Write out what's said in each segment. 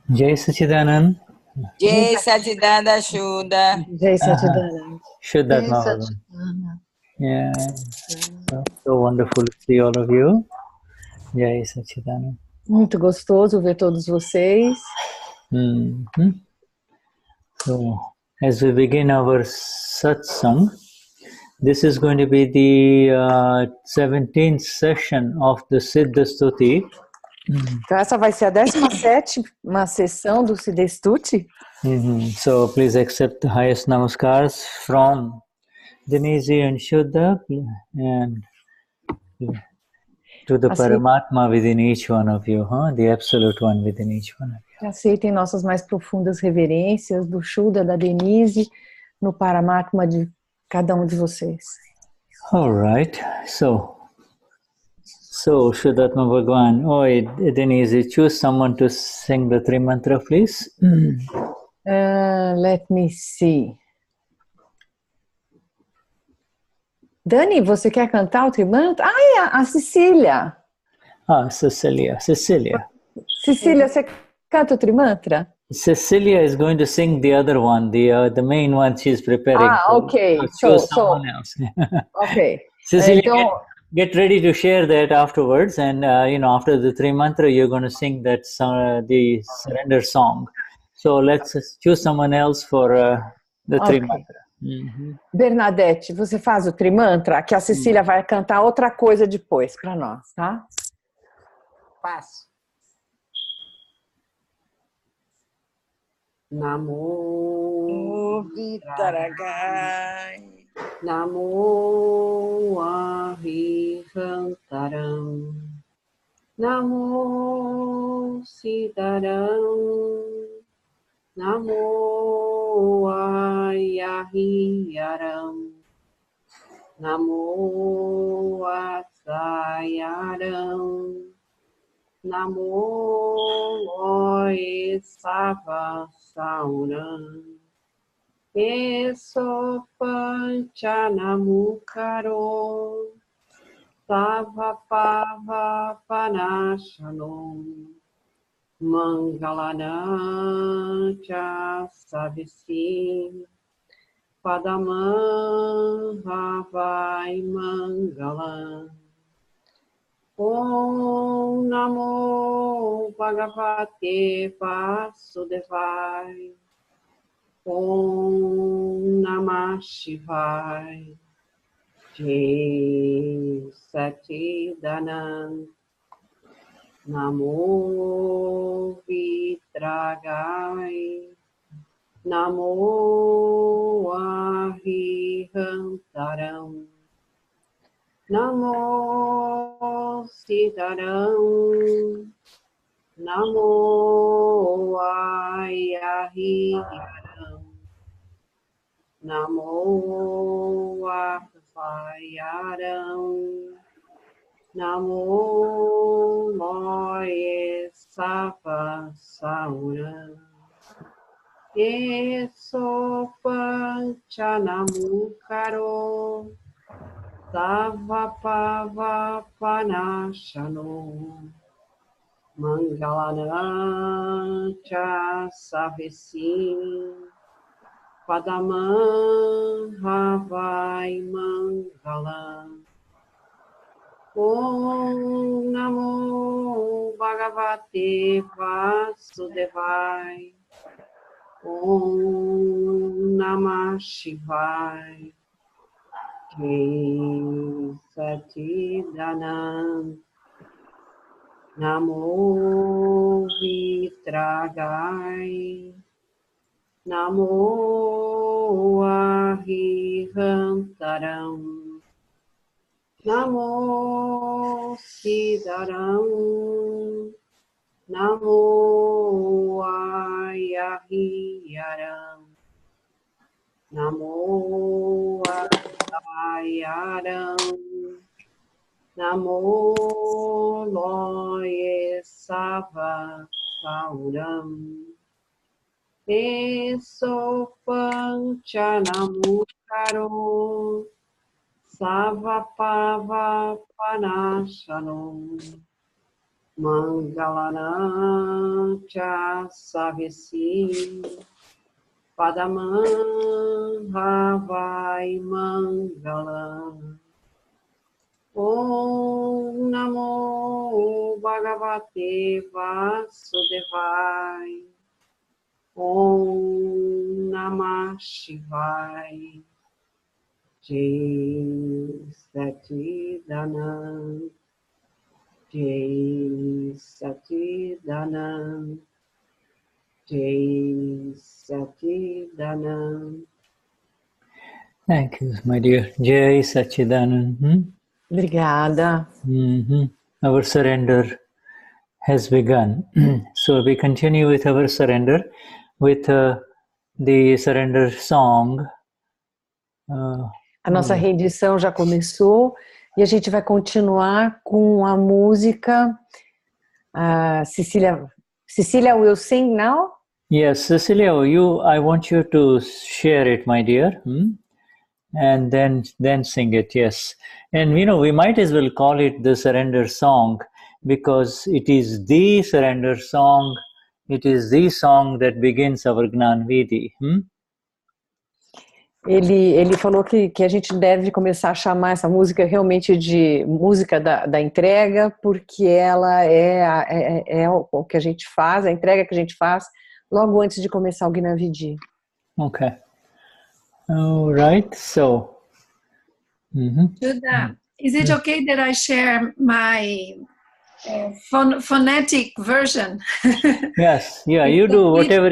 Jai Sachidanand. Jai Satidada Shuddha. Jai Satchidanand. Shuddhatma. Yeah. So wonderful to see all of you. Jai Sachidanand. Muito gostoso ver todos vocês. So, as we begin our satsang, this is going to be the 17th session of the Siddha Stuti. Então essa vai ser a 17ª sessão do Siddha Stuti. So please accept the highest namaskars from Denize and Shuddha and to the Paramatma within each one of you, the absolute one within each one of you. Aceitem nossas mais profundas reverências do Shuddha, da Denize, no Paramatma de cada um de vocês. All right, so Vishuddhatma Bhagwan, Denize, choose someone to sing the three mantra, please. Let me see. Dani, você quer cantar o trimantra? A Cecília. Cecilia. Cecília, você canta o trimantra? Cecilia is going to sing the other one, the main one she's preparing. Okay. Choose someone else. Okay. Cecilia, Então, get ready to share that afterwards, and after the three mantra, you're going to sing that the surrender song. So let's choose someone else for the three mantra. Bernadette, você faz o trimantra, que a Cecília vai cantar outra coisa depois para nós, tá? Faço. Namo Vitaragai. Namo Arihantaram. Namo Siddharam. Namo Ayahiyaram. Namo Atsayaram. Namo Loesava Sauram. Eso Panchanamukaro. Savapava Panashanom. Mangalanam cha savisi. Padamam havai mangalam. Om Namo Bhagavate Vasudevaya. Om Namah Shivaya. Jai Satchidanand. Namo Vitragai. Namo Arihantaram. Namo Siddharam. Namo Ayahiyaram. Namo Akvayaram. Namo Loesava Sauram. Eso Panchanamukaro. Savapava Panashano. Mangalanam cha savisi. Padamam havai mangalam. Om Namo Bhagavate Vasudevaya. Om Namah Shivaya. Jai Satchidanand. Namo Vitragai. Namo Arihantaram. Namo Siddharam. Namo Ayahiyaram. Namo Atsayaram. Namo Loesava Sauram. Eso Panchanamukaro. Savapava Panashanom. Mangalarana cha savesi Padamam Havai Mangalam. Om Namo Bhagavate Vasudevaya. Om Namah Shivaya. Jai Satchidanand. Jai Satchidanand. Jai Satchidanand. Thank you, my dear. Jai Sachidanand. Obrigada. Our surrender has begun. So we continue with our surrender with the surrender song. A nossa rendição já começou e a gente vai continuar com a música. Cecilia will sing now. Yes, Cecilia, I want you to share it, my dear, and then sing it. Yes, and we might as well call it the surrender song because it is the surrender song. It is the song that begins our Gnani Vidhi. Ele falou que a gente deve começar a chamar essa música realmente de música da entrega, porque ela é o que a gente faz, a entrega que a gente faz logo antes de começar o Gnani Vidhi. Okay. All right. So. Shuddha, is it okay that I share my phonetic version? Yes. Yeah. You do whatever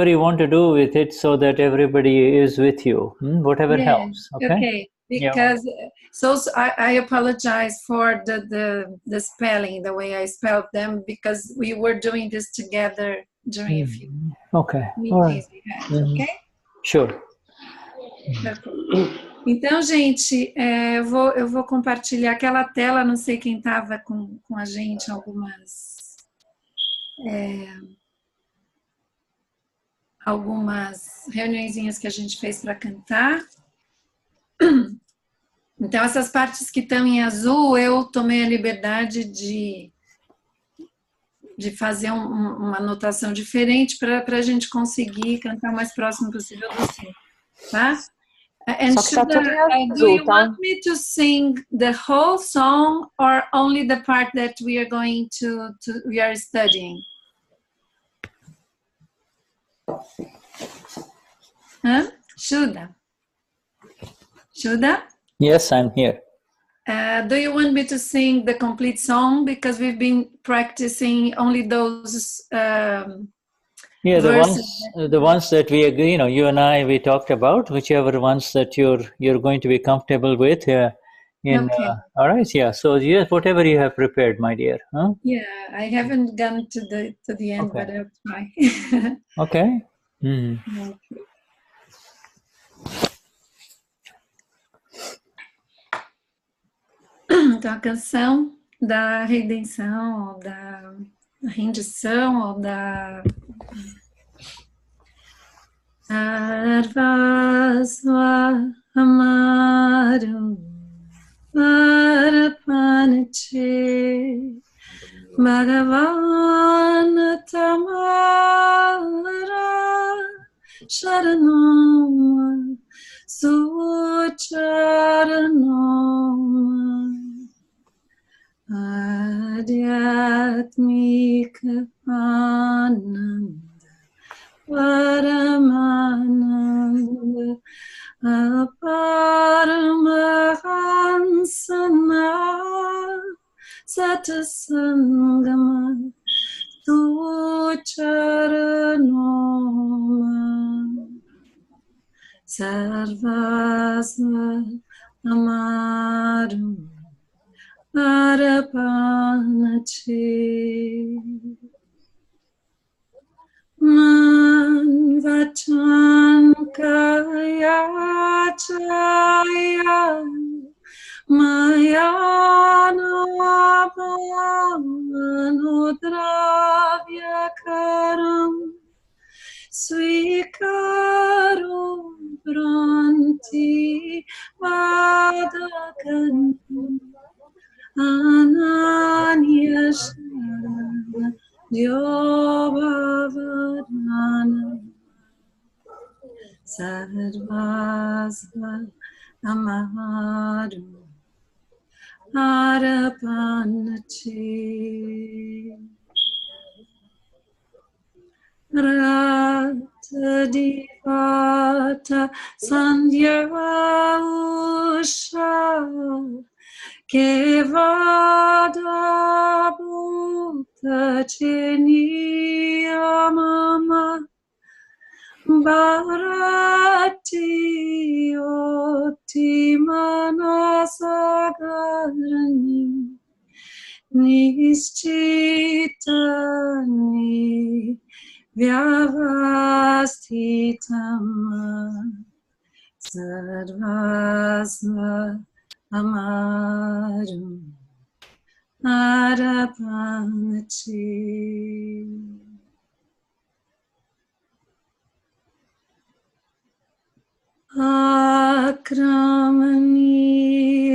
you want to do with it, so that everybody is with you. Whatever helps. Okay. Okay. Because I apologize for the spelling, the way I spelled them, because we were doing this together during a few meetings we had. Okay. Sure. Então, gente, eu vou compartilhar aquela tela, não sei quem estava com a gente, algumas reuniõezinhas que a gente fez para cantar. Então, essas partes que estão em azul, eu tomei a liberdade de fazer uma anotação diferente para a gente conseguir cantar o mais próximo possível do centro, tá? And Shuddha, do you want me to sing the whole song or only the part that we are going we are studying? Huh? Shuddha? Shuddha? Yes, I'm here. Do you want me to sing the complete song? Because we've been practicing only those the ones that we agree, you and I, we talked about, whichever ones that you're going to be comfortable with. Okay. All right. Yeah. So yes, whatever you have prepared, my dear. Huh? Yeah, I haven't gone to the end, but I'll try. Okay. Então, a canção da redenção, ou da rendição, ou da Sarvasva Amaru Marapanache Bhagavan Tamara Sharanoma Sucharanoma Adhyatmika Ananda Paramananda Aparamahansana Satasangama Tucharanoma Sarvasva Amaru Arapanache Man Vachan Kaya Chaya Mayana Manodravya Karam Swikaro Branti Vadakan Ananya Sharana Dyobhavadana Sarvasva Amadu Arapanachi Ratadivata Sandhya Usha Kevada Bhuta Cheniyamama Bharati Oti Manasagarani Nischitani Vyavastitama Sarvasva Amaru Arapanachi Akramani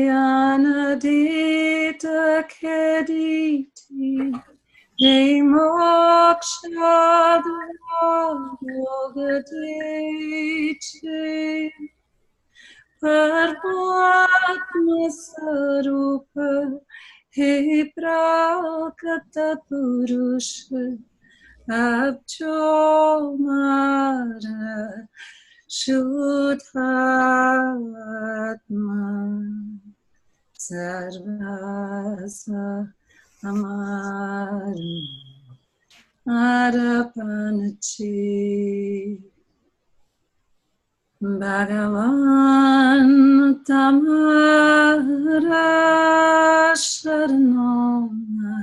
Anadita Kediti Moksha Yogadete Parmatma Sarupa He Prakata Purusha Abjo Mara Shuddhatma Sarvasa Amaru Arapanachi Bhagavan Tamara Sharanoma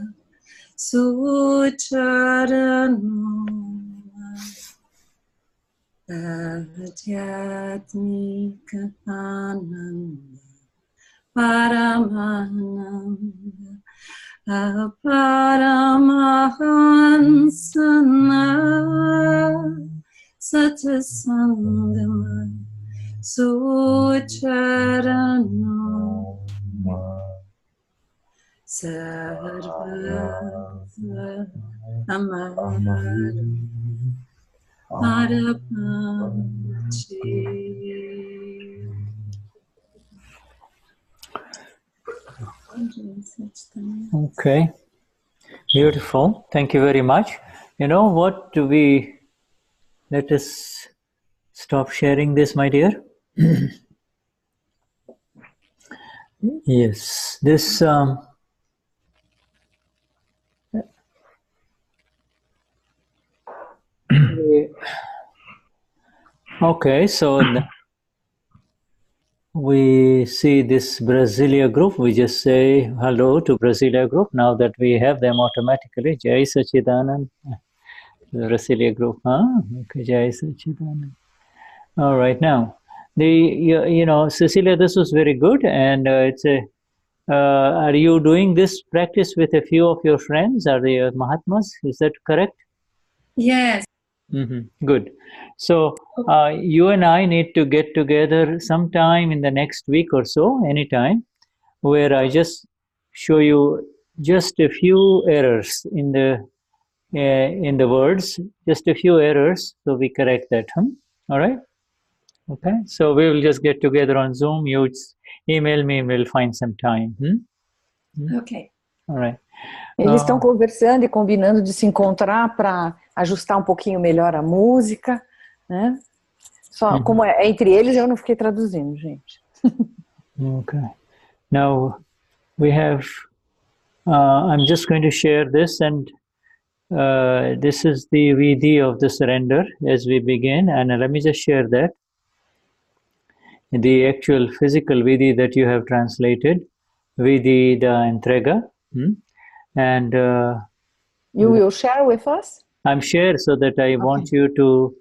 Sucharanoma Adhyatmika Ananda Paramananda Aparamahansana Satasangama Sucharano Sarvasa Amaru Arapanachi. Okay, beautiful. Thank you very much. You know what? Let us stop sharing this, my dear. Yes, this. Okay, so we see this Brasilia group. We just say hello to Brasilia group. Now that we have them automatically, Jai Sachidanand, the Brasilia group. Okay, Jai Sachidanand. All right, now Cecilia, this was very good, and it's a. Are you doing this practice with a few of your friends? Are they Mahatmas? Is that correct? Yes. Good. So you and I need to get together sometime in the next week or so, anytime, where I just show you just a few errors in the words, just a few errors, so we correct that. All right. Okay. So we will just get together on Zoom. You email me, and we'll find some time. Okay. All right. Eles estão conversando e combinando de se encontrar para ajustar um pouquinho melhor a música, né? Só como é entre eles, eu não fiquei traduzindo, gente. Okay. Now we have. I'm just going to share this, and this is the Vidhi of the surrender as we begin. And let me just share that. The actual physical Vidhi that you have translated, Vidhi da entrega. And you will share with us? I'm sure, so that I want you to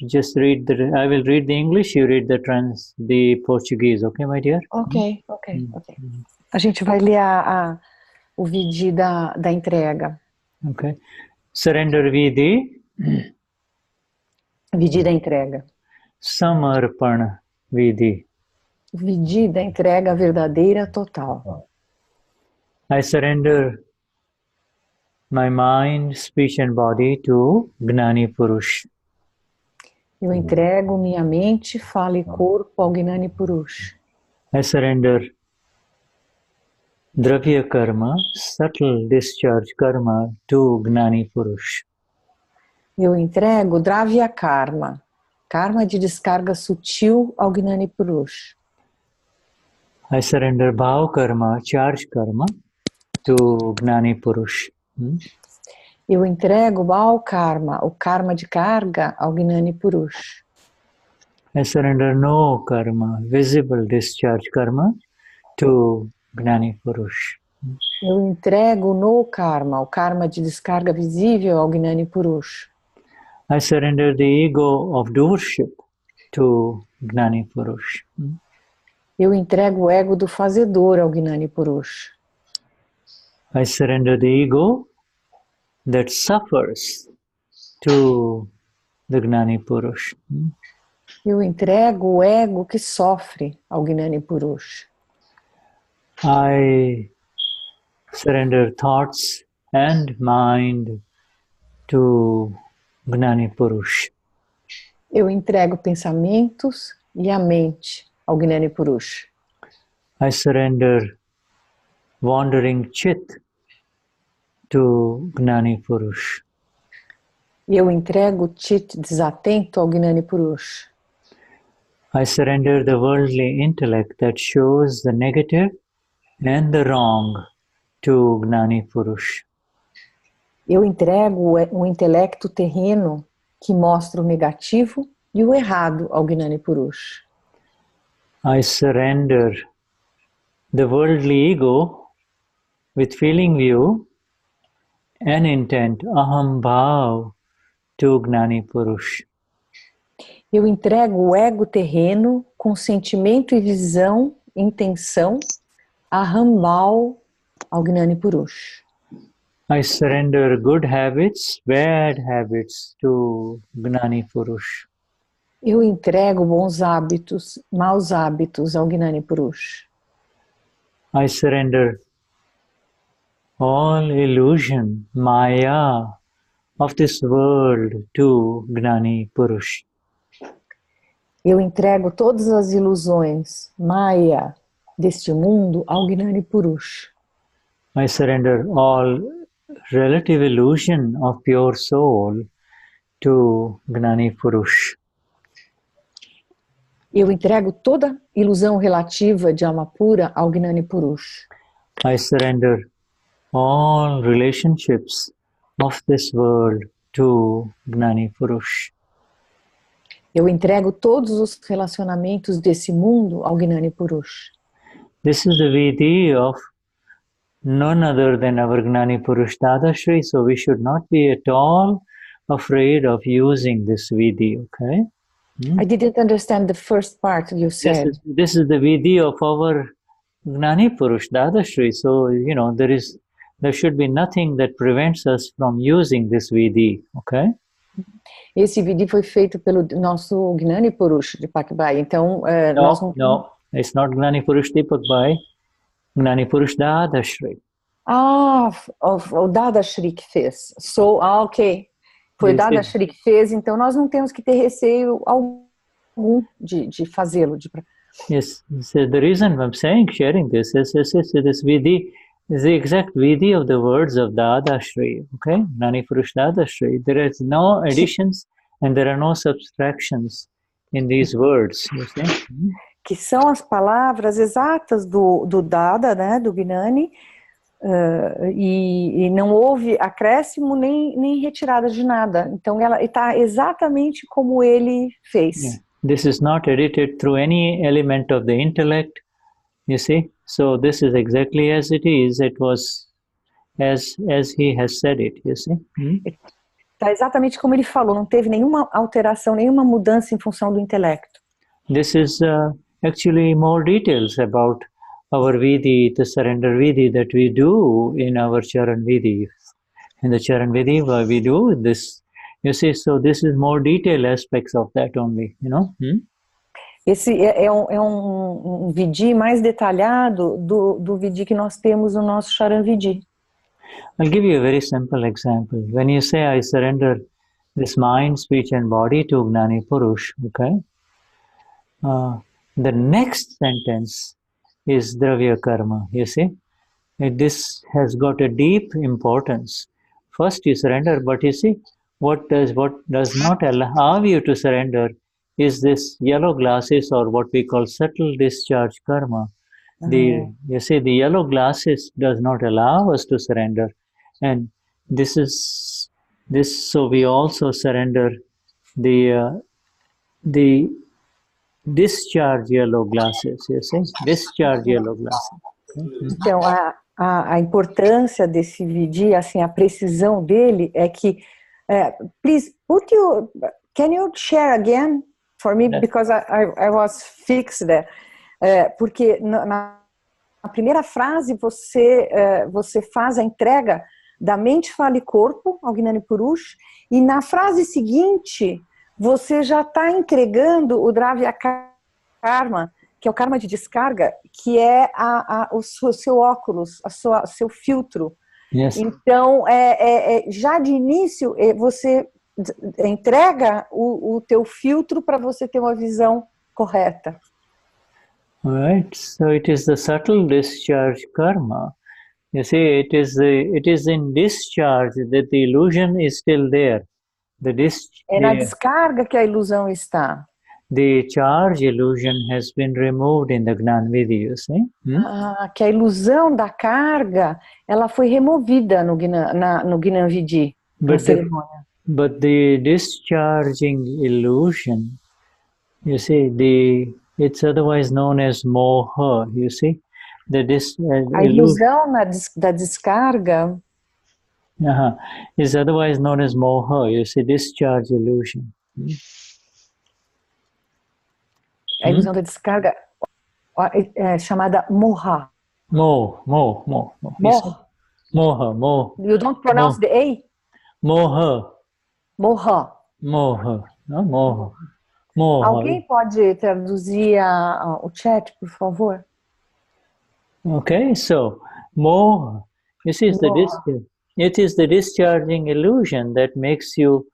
just read I will read the English, you read the Portuguese, okay, my dear? Ok. A gente vai ler o Vidhi da entrega. Okay. Surrender Vidhi. Vidhi da entrega. Samarpana Vidhi. Vidhi da entrega verdadeira total. I surrender my mind, speech and body to Gnani Purush. Eu entrego minha mente, fala e corpo ao Gnani Purush. I surrender Dravya Karma, subtle discharge karma to Gnani Purush. Eu entrego Dravya Karma, karma de descarga sutil ao Gnani Purush. I surrender Bhav Karma, charge karma to Gnani Purush. Eu entrego Bhav Karma, o karma de carga, ao Gnani Purush. I surrender no karma, visible discharge karma to Gnani Purush. Eu entrego no karma, o karma de descarga visível ao Gnani Purush. I surrender the ego of doership to Gnani Purush. Eu entrego o ego do fazedor ao Gnani Purush. I surrender the ego that suffers to the Gnani Purush. Eu entrego o ego que sofre ao Gnani Purush. I surrender thoughts and mind to Gnani Purush. Eu entrego pensamentos e a mente ao Gnani Purush. I surrender wandering chit to Gnani Purush. Eu entrego o chit desatento ao Gnani Purush. I surrender the worldly intellect that shows the negative and the wrong to Gnani Purush. Eu entrego o intelecto terreno que mostra o negativo e o errado ao Gnani Purush. I surrender the worldly ego with feeling view and intent, aham bhav, to Gnani Purush. Eu entrego o ego terreno com sentimento e visão, intenção, aham bhav, ao Gnani Purush. I surrender good habits, bad habits to Gnani Purush. Eu entrego bons hábitos, maus hábitos ao Gnani Purush. I surrender all illusion, maya of this world to Gnani Purush. Eu entrego todas as ilusões, maya, deste mundo ao Gnani Purush. I surrender all relative illusion of pure soul to Gnani Purush. Eu entrego toda ilusão relativa de alma pura ao Gnani Purush. I surrender all relationships of this world to Gnani Purush. Eu entrego todos os relacionamentos desse mundo ao Gnani Purush. This is the Vidhi of none other than our Gnani Purush Dadashri, so we should not be at all afraid of using this Vidhi, okay? I didn't understand the first part you said. This is the Vidhi of our Gnani Purush Dadashri, so, you know, there should be nothing that prevents us from using this Vidhi, okay? Esse Vidhi foi feito pelo nosso Gnani Purush de Pakbai, então nós não... No, it's not Gnani Purush Deepak Bhai, Gnani Purush Dadashri. Ah, o Dadashri que fez. Ok. Foi o Dadashri que fez, então nós não temos que ter receio algum de fazê-lo. Yes, so the reason I'm sharing this is this Vidhi is the exact Vidhi of the words of Dadashri, okay? Gnani Purush Dadashri. There is no additions and there are no subtractions in these words, you see? Que são as palavras exatas do Dada, né, do Gnani, e não houve acréscimo nem retirada de nada. Então ela está exatamente como ele fez. Yeah. This is not edited through any element of the intellect, you see? So this is exactly as it is. It was as he has said it, you see? Está exatamente como ele falou, não teve nenhuma alteração, nenhuma mudança em função do intelecto. This is actually more details about our Vidhi, the surrender Vidhi that we do in our Charan Vidhi. In the Charan Vidhi, we do this, you see, so this is more detailed aspects of that only, you know. Esse é um Vidhi mais detalhado do Vidhi que nós temos no nosso Charan Vidhi. I'll give you a very simple example. When you say, I surrender this mind, speech and body to Gnani Purush, okay? The next sentence is Dravya Karma, you see? This has got a deep importance. First you surrender, but you see, what does not allow you to surrender is this yellow glasses, or what we call subtle discharge karma. You see, the yellow glasses does not allow us to surrender. And so we also surrender the discharge yellow glasses, you see? Discharge yellow glasses. Então, a importância desse Vidhi, assim, a precisão dele é que, please, can you share again for me? Because I was fixed there. Porque na primeira frase você faz a entrega da mente, fala e corpo ao Gnani Purush, e na frase seguinte você já está entregando o Dravya Karma, que é o karma de descarga, que é o seu óculos, seu filtro. Yes. Então, já de início, você entrega o teu filtro para você ter uma visão correta. Right, so it is the subtle discharge karma. You see, it is in discharge that the illusion is still there. É na descarga que a ilusão está. The charge illusion has been removed in the Gnani Vidhi, you see? Que a ilusão da carga, ela foi removida no Gnani Vidhi, na cerimônia. But the discharging illusion, you see, it's otherwise known as moha, you see? A ilusão da descarga is otherwise known as moha, you see, discharge illusion. A ilusão da descarga é chamada moha. Moha. You don't pronounce the A? Moha. Moha. Alguém pode traduzir o chat, por favor? Okay, so moha. This is it is the discharging illusion that makes you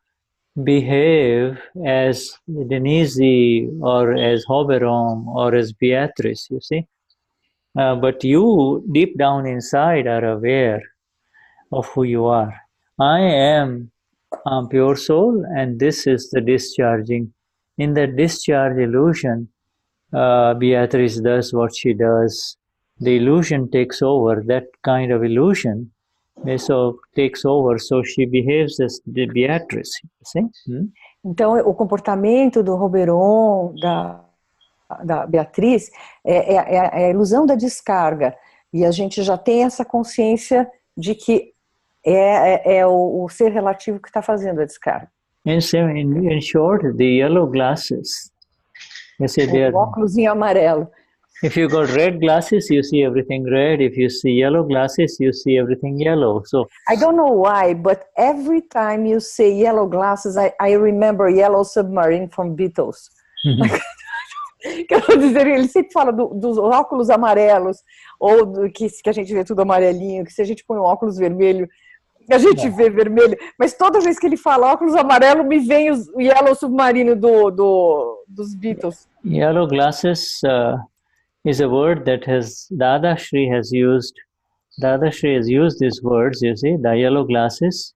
behave as Denize or as Hoberom or as Beatrice, you see. But you, deep down inside, are aware of who you are. I am pure soul, and this is the discharging. In the discharge illusion, Beatrice does what she does. The illusion takes over, that kind of illusion. Takes over, so she behaves as the Beatrice. See? Então, o comportamento do Hoberon, da Beatriz, é a ilusão da descarga. E a gente já tem essa consciência de que é o ser relativo que está fazendo a descarga. In short, the yellow glasses. O óculosinho amarelo. If you got red glasses, you see everything red. If you see yellow glasses, you see everything yellow. So I don't know why, but every time you say yellow glasses, I remember Yellow Submarine from Beatles. Quero dizer, ele sempre fala dos óculos amarelos, ou que a gente vê tudo amarelinho, que se a gente põe um óculos vermelho, a gente vê vermelho. Mas toda vez que ele fala óculos amarelo, me vem o Yellow Submarine dos Beatles. Yellow glasses is a word that Dadashri has used. Dadashri has used these words, you see, the yellow glasses,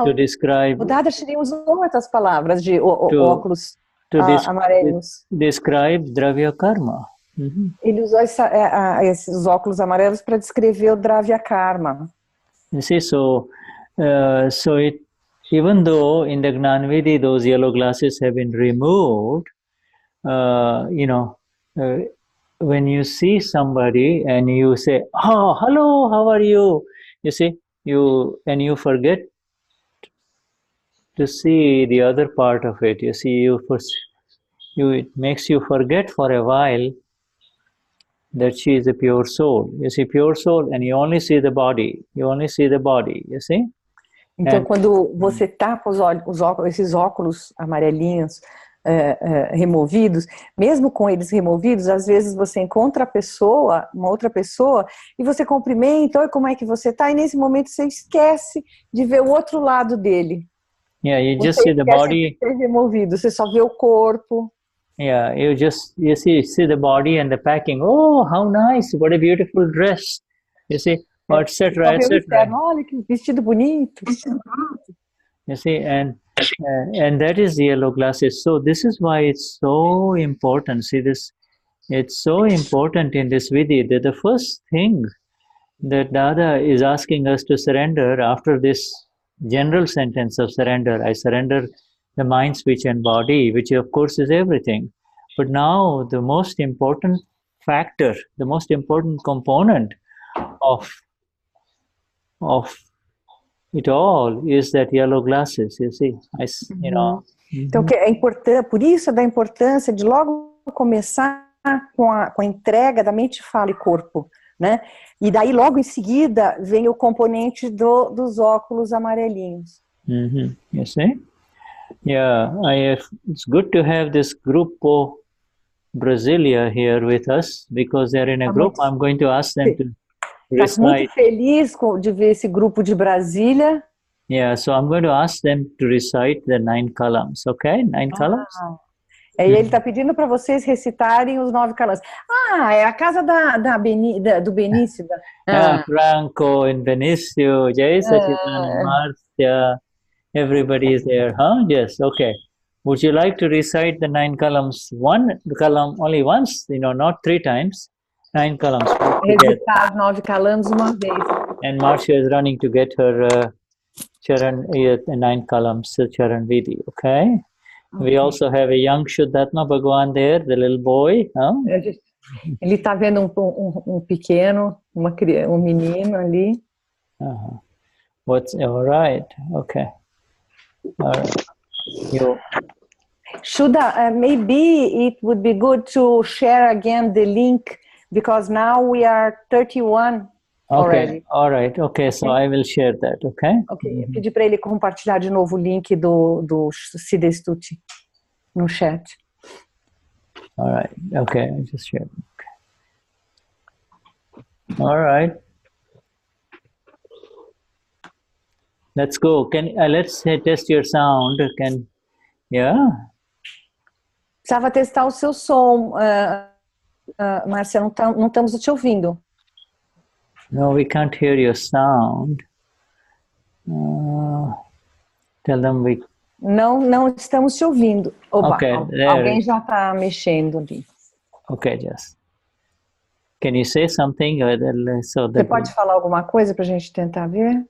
to describe. O Dadashri usou essas palavras de óculos amarelos. Describe Dravya Karma. Ele usou esses óculos amarelos para descrever o Dravya Karma. You see, so even though in the Gnani Vidhi those yellow glasses have been removed, when you see somebody and you say, "Oh, hello, how are you?" You see, you forget to see the other part of it. You see, it makes you forget for a while that she is a pure soul. You see, pure soul, and you only see the body. You only see the body. You see. Então, quando você tapa esses óculos amarelinhos removidos, mesmo com eles removidos, às vezes você encontra a pessoa, uma outra pessoa, e você cumprimenta, oi, como é que você está? E nesse momento você esquece de ver o outro lado dele. Yeah, you Você just see the esquece body. de ser removido, você só vê o corpo. Yeah, you see the body and the packing. Oh, how nice! What a beautiful dress. You see, etc., Só vê o etc. externo, olha que vestido bonito. You see, and that is the yellow glasses. So this is why it's so important. See this, it's so important in this vidhi that the first thing that Dada is asking us to surrender after this general sentence of surrender, I surrender the mind, speech, and body, which of course is everything. But now the most important factor, the most important component of it all is that yellow glasses, you see. You know. Então, é importante, por isso é da importância de logo começar com a entrega da mente, fala e corpo, né? E daí logo em seguida vem o componente dos óculos amarelinhos. You see? Yeah, it's good to have this group of Brasilia here with us because they're in a group. I'm going to ask them to recite. Muito feliz de ver esse grupo de Brasília. Yeah, so I'm going to ask them to recite the 9 columns, okay? 9 columns? E ele está pedindo para vocês recitarem os 9 columns. É a casa do Benício. Franco and Benicio, Jay Sachitan and Marcia, everybody is there, huh? Yes, okay. Would you like to recite the 9 columns? One column only once, not 3 times. 9 columns. Recitar os 9 columns uma vez. And Marcia is running to get her Charan, 9 columns, Charan Vidhi, okay? We also have a young Shuddhatma Bhagwan there, the little boy. Huh? Ele está vendo um pequeno, um menino ali. All right, okay. All right. Shuddha, maybe it would be good to share again the link because now we are 31 already. All right, okay, so I will share that, okay? Ok, pedi para ele compartilhar de novo o link do Siddha Stuti no chat. All right, okay, I just shared. Okay. All right. Let's go. Let's test your sound. Yeah? Precisava testar o seu som, Márcia, não estamos te ouvindo. No, we can't hear your sound. Tell them we... Não estamos te ouvindo. Opa, okay, alguém já está mexendo ali. Okay, Jess. Can you say something? Você pode falar alguma coisa para a gente tentar ver?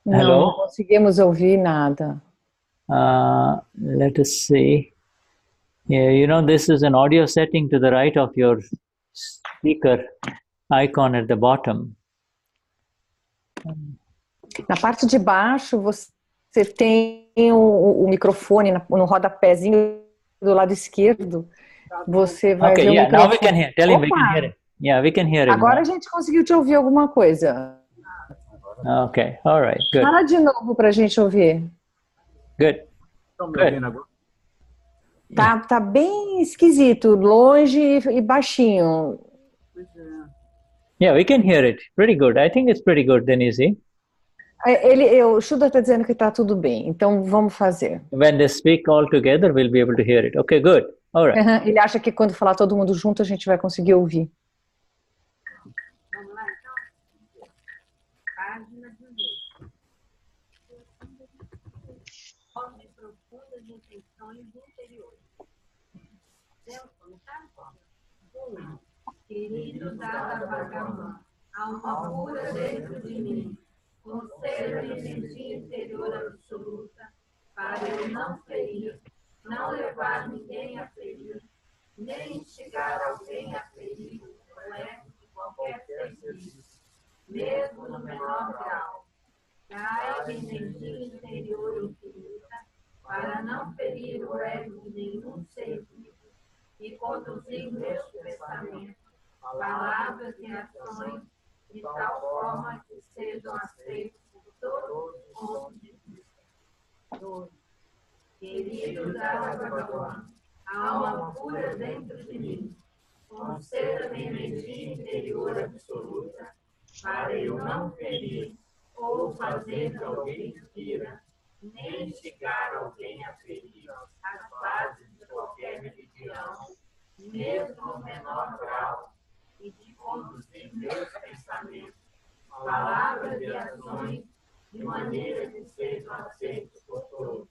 Hello? Não conseguimos ouvir nada. Let us see. Yeah, this is an audio setting to the right of your speaker icon at the bottom. Na parte de baixo você tem o microfone no rodapézinho do lado esquerdo. Você vai ver o microfone. Now we can hear. Tell him we can hear it. Yeah, we can hear it. Agora a gente conseguiu te ouvir alguma coisa. Okay, all right, good. Fala de novo para a gente ouvir. Good. Tá bem esquisito, longe e baixinho. Yeah, we can hear it. Pretty good. I think it's pretty good, Denize. O Shuddha está dizendo que está tudo bem, então vamos fazer. When they speak all together, we'll be able to hear it. Okay, good. All right. Ele acha que quando falar todo mundo junto, a gente vai conseguir ouvir. Vamos lá, então. Página 18. Forme profundas intenções interiores. Deus, começar? Querido Dada Bhagavan, alma pura dentro de mim, conceda energia interior absoluta para eu não ferir, não levar ninguém a ferir, nem instigar alguém a ferir o ego de qualquer serviço, mesmo no menor grau. Dai energia interior infinita para não ferir o ego de nenhum ser vivo e conduzir meus pensamentos, palavras e ações de tal forma que sejam aceitos por todos os pontos de vista. Vishuddhatma Bhagavan, alma pura dentro de mim, conceda-me energia interior absoluta, para eu não ferir ou fazer que alguém fira, nem instigar alguém a ferir as bases de qualquer religião, mesmo no menor grau, e de conduzir meus pensamentos, palavras e ações de maneira que sejam aceitos por todos.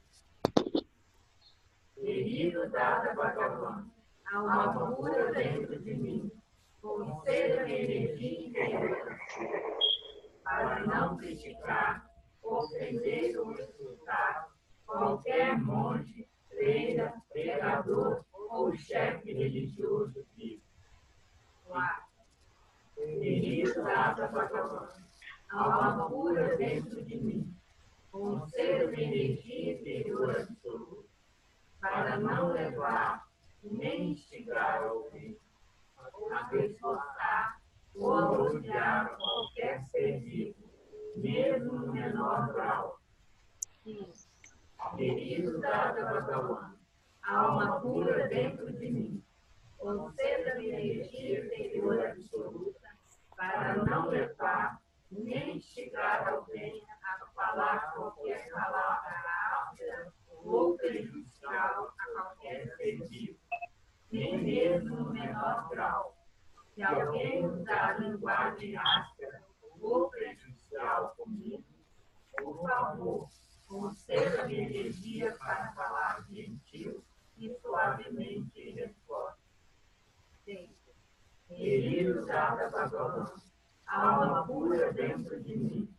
Querido Dada Bhagavan, alma pura dentro de mim, conceda-me energia interior para não criticar, ofender ou insultar qualquer monge, freira, pregador ou chefe religioso vivo. Querido Dada Bhagavan, alma pura dentro de mim, conceda-me energia interior absoluta, para não levar nem instigar alguém a desgostar ou a odiar qualquer ser vivo, mesmo no menor grau. Querido Dada Bhagavan, alma pura dentro de mim, conceda-me energia interior absoluta, para não levar nem instigar alguém a falar qualquer palavra áspera ou prejudicial a qualquer ser vivo, nem mesmo no menor grau. Se alguém usar linguagem áspera ou prejudicial comigo, por favor, conceda-me energia para falar gentil e suavemente em resposta. Querido Dada Bhagavan, alma pura dentro de mim,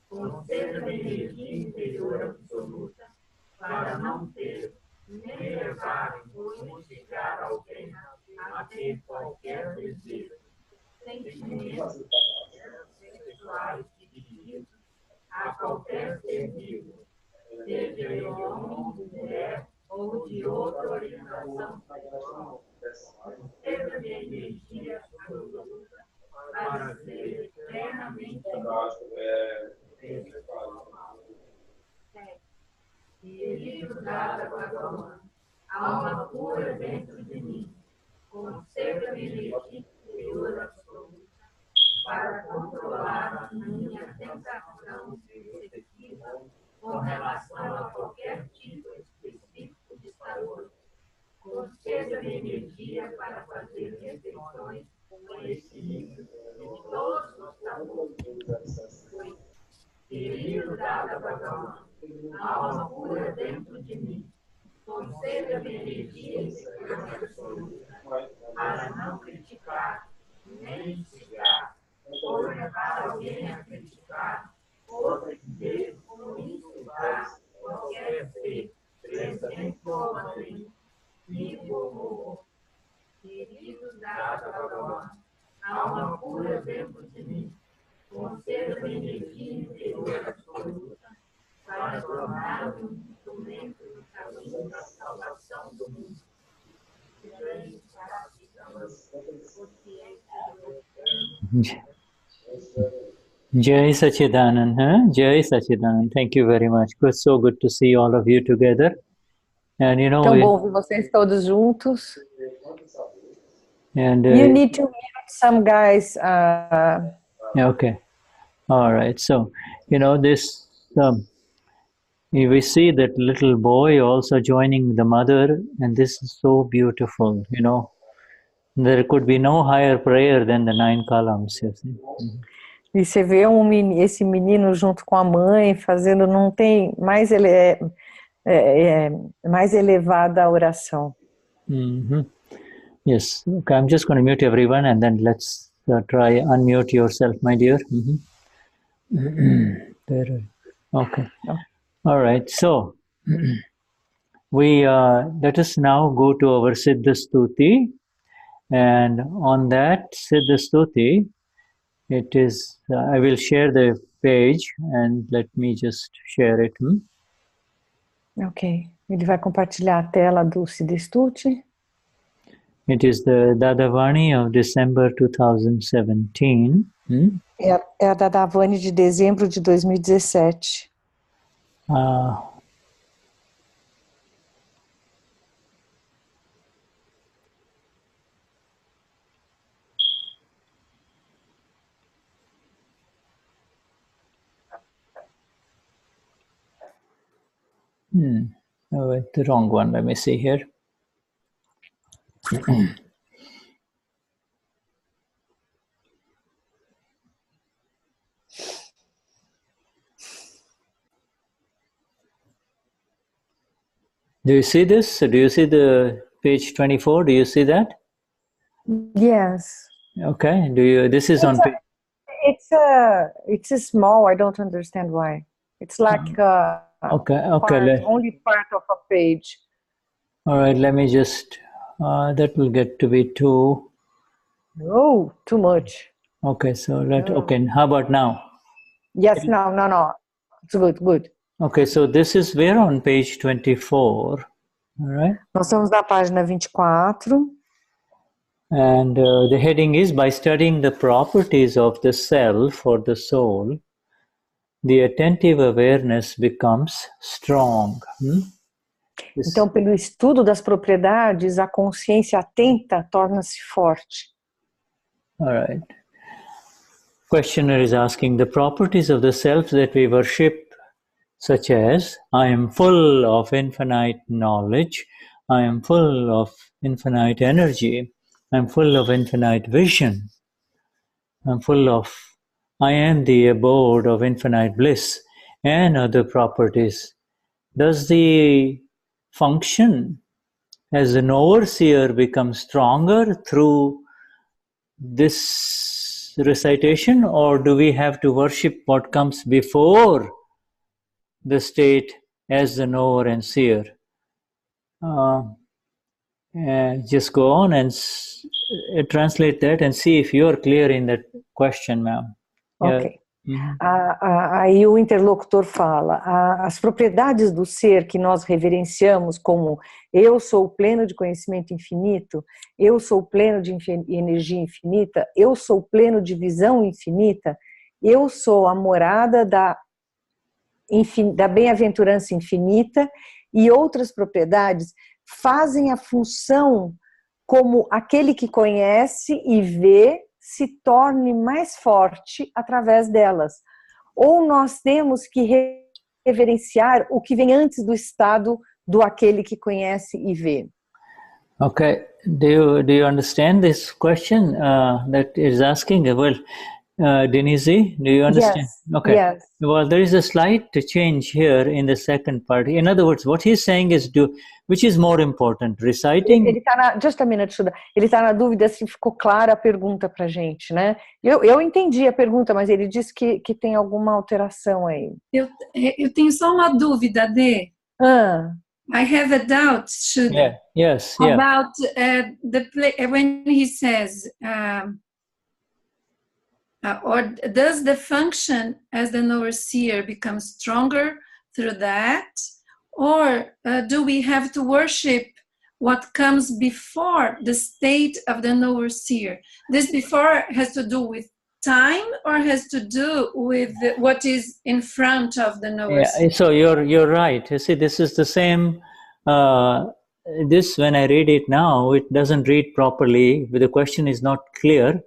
conceda-me energia interior absoluta, para não ter, nem levar ou instigar alguém a ter qualquer desejo, sentimentos sexuais dirigidos a qualquer ser vivo, seja ele homem, mulher ou de outra orientação sexual. Conceda-me energia absoluta para ser plenamente querido Dada Bhagavan, alma pura dentro de mim, conceda-me energia interior absoluta para controlar a minha tentação excessiva com relação a qualquer tipo específico de saúde. Conceda-me energia para fazer refeições com equilíbrio de todos os sabores. Querido Dada Bhagavan, alma pura dentro de mim, conceda-me energia interior absoluta para não criticar, nem instigar, ou levar alguém a criticar, ofender ou insultar qualquer ser, presente ou ausente, vivo ou morto. Querido Dada Bhagavan, alma pura dentro de mim, conceda-me energia interior absoluta para tornar-me um instrumento no caminho da salvação do mundo. Jai Sachidanand, huh? Jai Sachidanand. Thank you very much. It was so good to see all of you together. And you know, tão bom ver vocês todos juntos. And you need to mute some guys. Okay. All right. So, you know, this we see that little boy also joining the mother, and this is so beautiful. You know, there could be no higher prayer than the 9 columns. You see. E você vê esse menino junto com a mãe fazendo, não tem mais mais elevada a oração. Yes. Okay, I'm just going to mute everyone and then let's try unmute yourself, my dear. Okay. All right. So we let us now go to our Siddha Stuti, and on that Siddha Stuti, it is. I will share the page and let me just share it. Ok. Ele vai compartilhar a tela do Siddha Stuti. It is the Dadavani of December 2017. É a Dadavani de dezembro de 2017. Oh, the wrong one. Let me see here. Do you see this? Do you see the page 24? Do you see that? Yes. Okay. Do you? This is on page. It's a small. I don't understand why. It's like only part of a page. All right. Let me just. That will get to be too. Oh, too much. Okay. So okay. How about now? Yes. No. It's good. Okay. So this is where on page 24. All right. Nós estamos na página 24. And the heading is, by studying the properties of the self or the soul, the attentive awareness becomes strong. Então, pelo estudo das propriedades, a consciência atenta torna-se forte. All right. Questioner is asking, the properties of the self that we worship, such as, I am full of infinite knowledge, I am full of infinite energy, I'm full of infinite vision, I'm full of, I am the abode of infinite bliss, and other properties. Does the function as an overseer become stronger through this recitation, or do we have to worship what comes before the state as the knower and seer? Just go on and translate that and see if you are clear in that question, ma'am. Ok. Aí o interlocutor fala, as propriedades do ser que nós reverenciamos como eu sou pleno de conhecimento infinito, eu sou pleno de energia infinita, eu sou pleno de visão infinita, eu sou a morada da bem-aventurança infinita, e outras propriedades fazem a função como aquele que conhece e vê se torne mais forte através delas. Ou nós temos que reverenciar o que vem antes do estado do aquele que conhece e vê. Okay, do you understand this question that is asking? Well, Denize, do you understand? Yes. Okay. Yes. Well, there is a slight change here in the second part. In other words, what he's saying is, which is more important, reciting? Ele tá just a minute, Shuddha. Ele está na dúvida se ficou clara a pergunta para a gente, né? Eu entendi a pergunta, mas ele disse que tem alguma alteração aí. Eu tenho só uma dúvida, Dê. I have a doubt, Shuddha. Yes. About when he says, or does the function as the knower seer become stronger through that? Or do we have to worship what comes before the state of the knower seer? This before has to do with time, or has to do with what is in front of the knower seer? So you're right. You see, this is the same. This, when I read it now, it doesn't read properly. The question is not clear,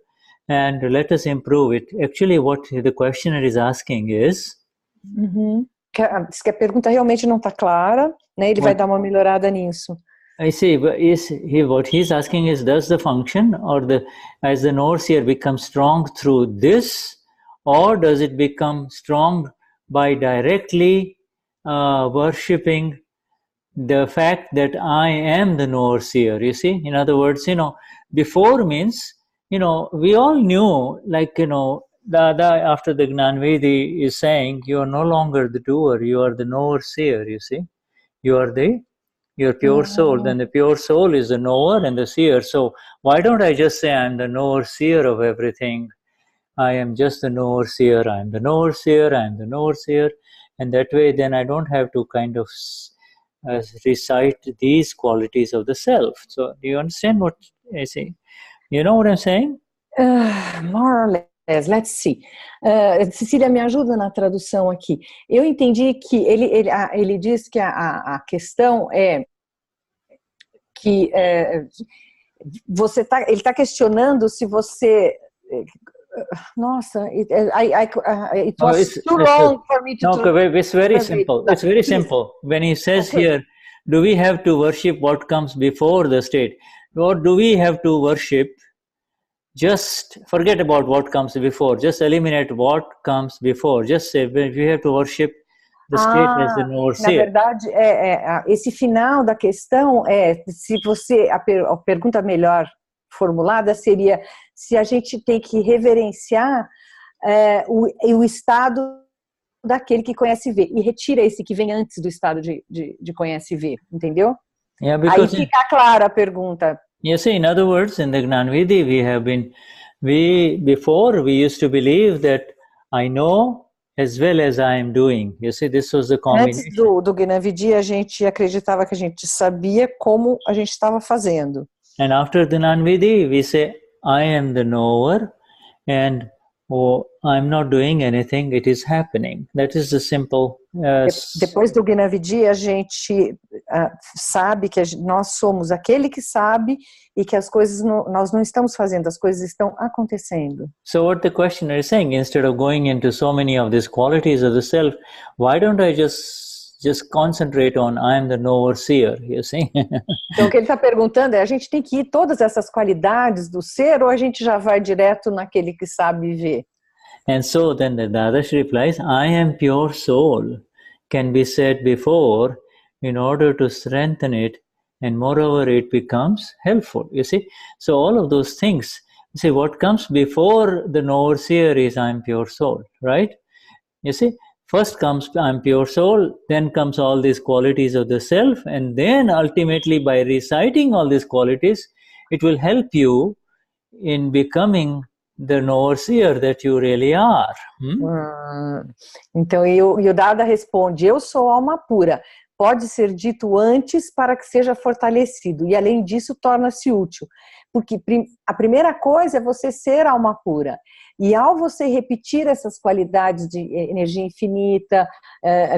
and let us improve it. Actually, what the questioner is asking is. Diz que a pergunta realmente não está clara, né? Ele vai dar uma melhorada nisso. I see. What he's asking is, does the function or as the knower seer become strong through this, or does it become strong by directly worshipping the fact that I am the knower seer? You see, in other words, before means, we all knew, like, after the Gnani Vidhi is saying, you are no longer the doer, you are the knower seer, you see. You are your pure soul. Then the pure soul is the knower and the seer. So why don't I just say I'm the knower seer of everything? I am just the knower seer, I'm the knower seer, I'm the knower seer. And that way then I don't have to kind of recite these qualities of the self. So do you understand what I say? You know what I'm saying? More or less. Let's see. Cecilia, me ajuda na tradução aqui. Eu entendi que ele diz que a questão é que ele está questionando se você nossa, it was too long for me to... No, it's very simple. It's very simple. When he says here, do we have to worship what comes before the state? Or do we have to worship? Just forget about what comes before. Just eliminate what comes before. Just say, we have to worship the state as the overseer. Na verdade, esse final da questão se você, a pergunta melhor formulada seria se a gente tem que reverenciar o estado daquele que conhece e vê, e retira esse que vem antes do estado de conhece e vê, entendeu? Yeah, aí fica clara a pergunta. You see, in other words, in the Gnani Vidhi, before we used to believe that I know as well as I am doing. You see, this was the combination. Antes do Gnani Vidhi, a gente acreditava que a gente sabia como a gente estava fazendo. And after the Gnani Vidhi, we say, I am the knower, and I'm not doing anything, it is happening. That is the simple... Depois do Gnani Vidhi, a gente sabe que nós somos aquele que sabe e que as coisas nós não estamos fazendo, as coisas estão acontecendo. So what the questioner is saying, instead of going into so many of these qualities of the self, why don't I just concentrate on I am the knower seer, you see? Então o que ele está perguntando a gente tem que ir todas essas qualidades do ser ou a gente já vai direto naquele que sabe ver? And so then the Dadashri replies, I am pure soul, can be said before in order to strengthen it, and moreover it becomes helpful, you see. So all of those things, you see, what comes before the knower seer is I am pure soul, right? You see, first comes I am pure soul, then comes all these qualities of the self, and then ultimately by reciting all these qualities, it will help you in becoming the knower seer that you really are. Então, e o Dada responde, eu sou alma pura. Pode ser dito antes para que seja fortalecido. E além disso, torna-se útil. Porque a primeira coisa é você ser alma pura. E ao você repetir essas qualidades de energia infinita,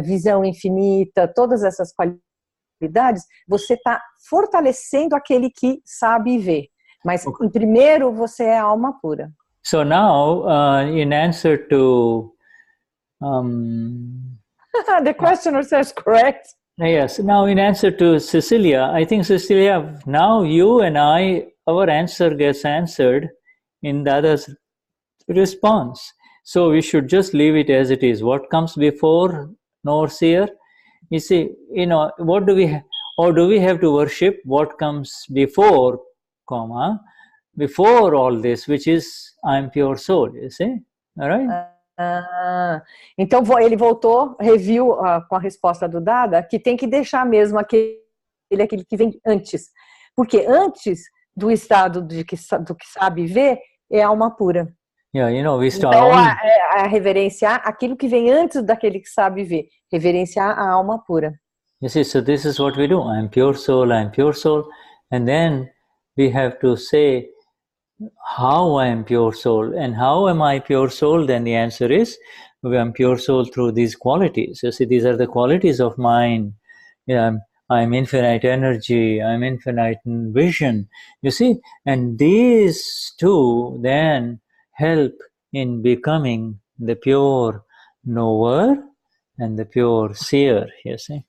visão infinita, todas essas qualidades, você está fortalecendo aquele que sabe e vê. Mas, em primeiro, você é alma pura. So now, in answer to... the questioner says correct. Yes, now in answer to Cecilia, I think Cecilia, now you and I, our answer gets answered in the other's response. So we should just leave it as it is. What comes before knower seer? You see, what do we or do we have to worship what comes before, before all this, which is I am pure soul, you see? All right? Então ele voltou, reviu com a resposta do Dada, que tem que deixar mesmo aquele que vem antes. Porque antes do estado do que sabe ver, é alma pura. Yeah, we start então, a reverenciar aquilo que vem antes daquele que sabe ver. Reverenciar a alma pura. You see, so this is what we do. I am pure soul, I am pure soul. And then we have to say how I am pure soul. And how am I pure soul? Then the answer is, I am pure soul through these qualities. You see, these are the qualities of mine. Yeah, I'm infinite energy, I'm infinite vision. You see, and these two then help in becoming the pure knower and the pure seer, you see.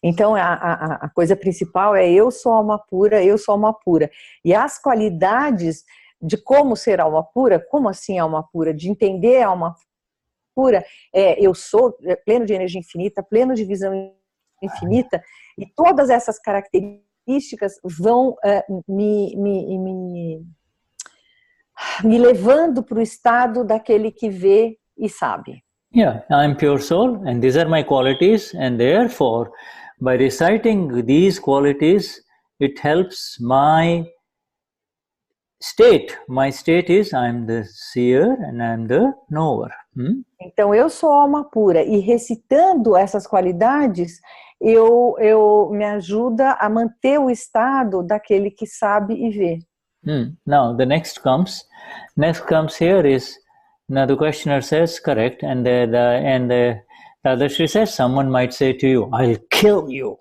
Então a coisa principal é eu sou alma pura, eu sou alma pura. E as qualidades de como ser alma pura, como assim alma pura, de entender a alma pura, eu sou pleno de energia infinita, pleno de visão infinita, e todas essas características vão me levando para o estado daquele que vê e sabe. Yeah, I'm pure soul, and these are my qualities, and therefore, by reciting these qualities, it helps my state. My state is I'm the seer and I'm the knower. Então, eu sou alma pura, e recitando essas qualidades, eu me ajuda a manter o estado daquele que sabe e vê. Now, the next comes here is, now the questioner says correct, and the Dadashri says, someone might say to you, I'll kill you.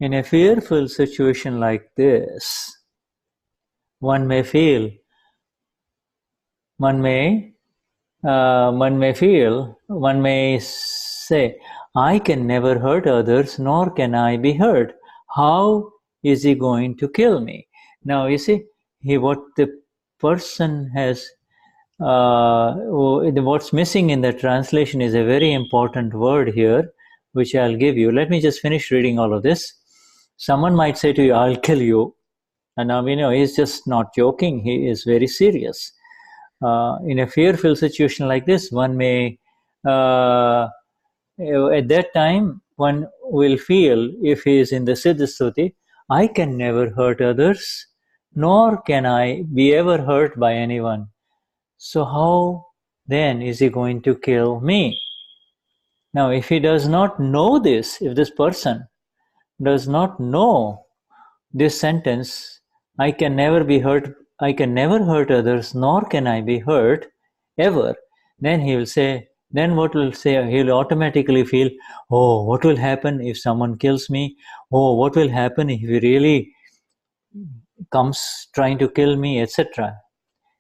In a fearful situation like this, one may feel one may feel, one may say, I can never hurt others, nor can I be hurt. How is he going to kill me? Now, you see, what the person has, what's missing in the translation is a very important word here, which I'll give you. Let me just finish reading all of this. Someone might say to you, I'll kill you. And now we know he's just not joking, he is very serious. In a fearful situation like this, one may, at that time, one will feel, if he is in the Siddha Stuti, I can never hurt others, nor can I be ever hurt by anyone. So how then is he going to kill me? Now, if he does not know this, if this person does not know this sentence, I can never be hurt, I can never hurt others, nor can I be hurt ever, then he will say, then what will say? He will automatically feel, oh, what will happen if someone kills me? Oh, what will happen if he really comes trying to kill me, etc.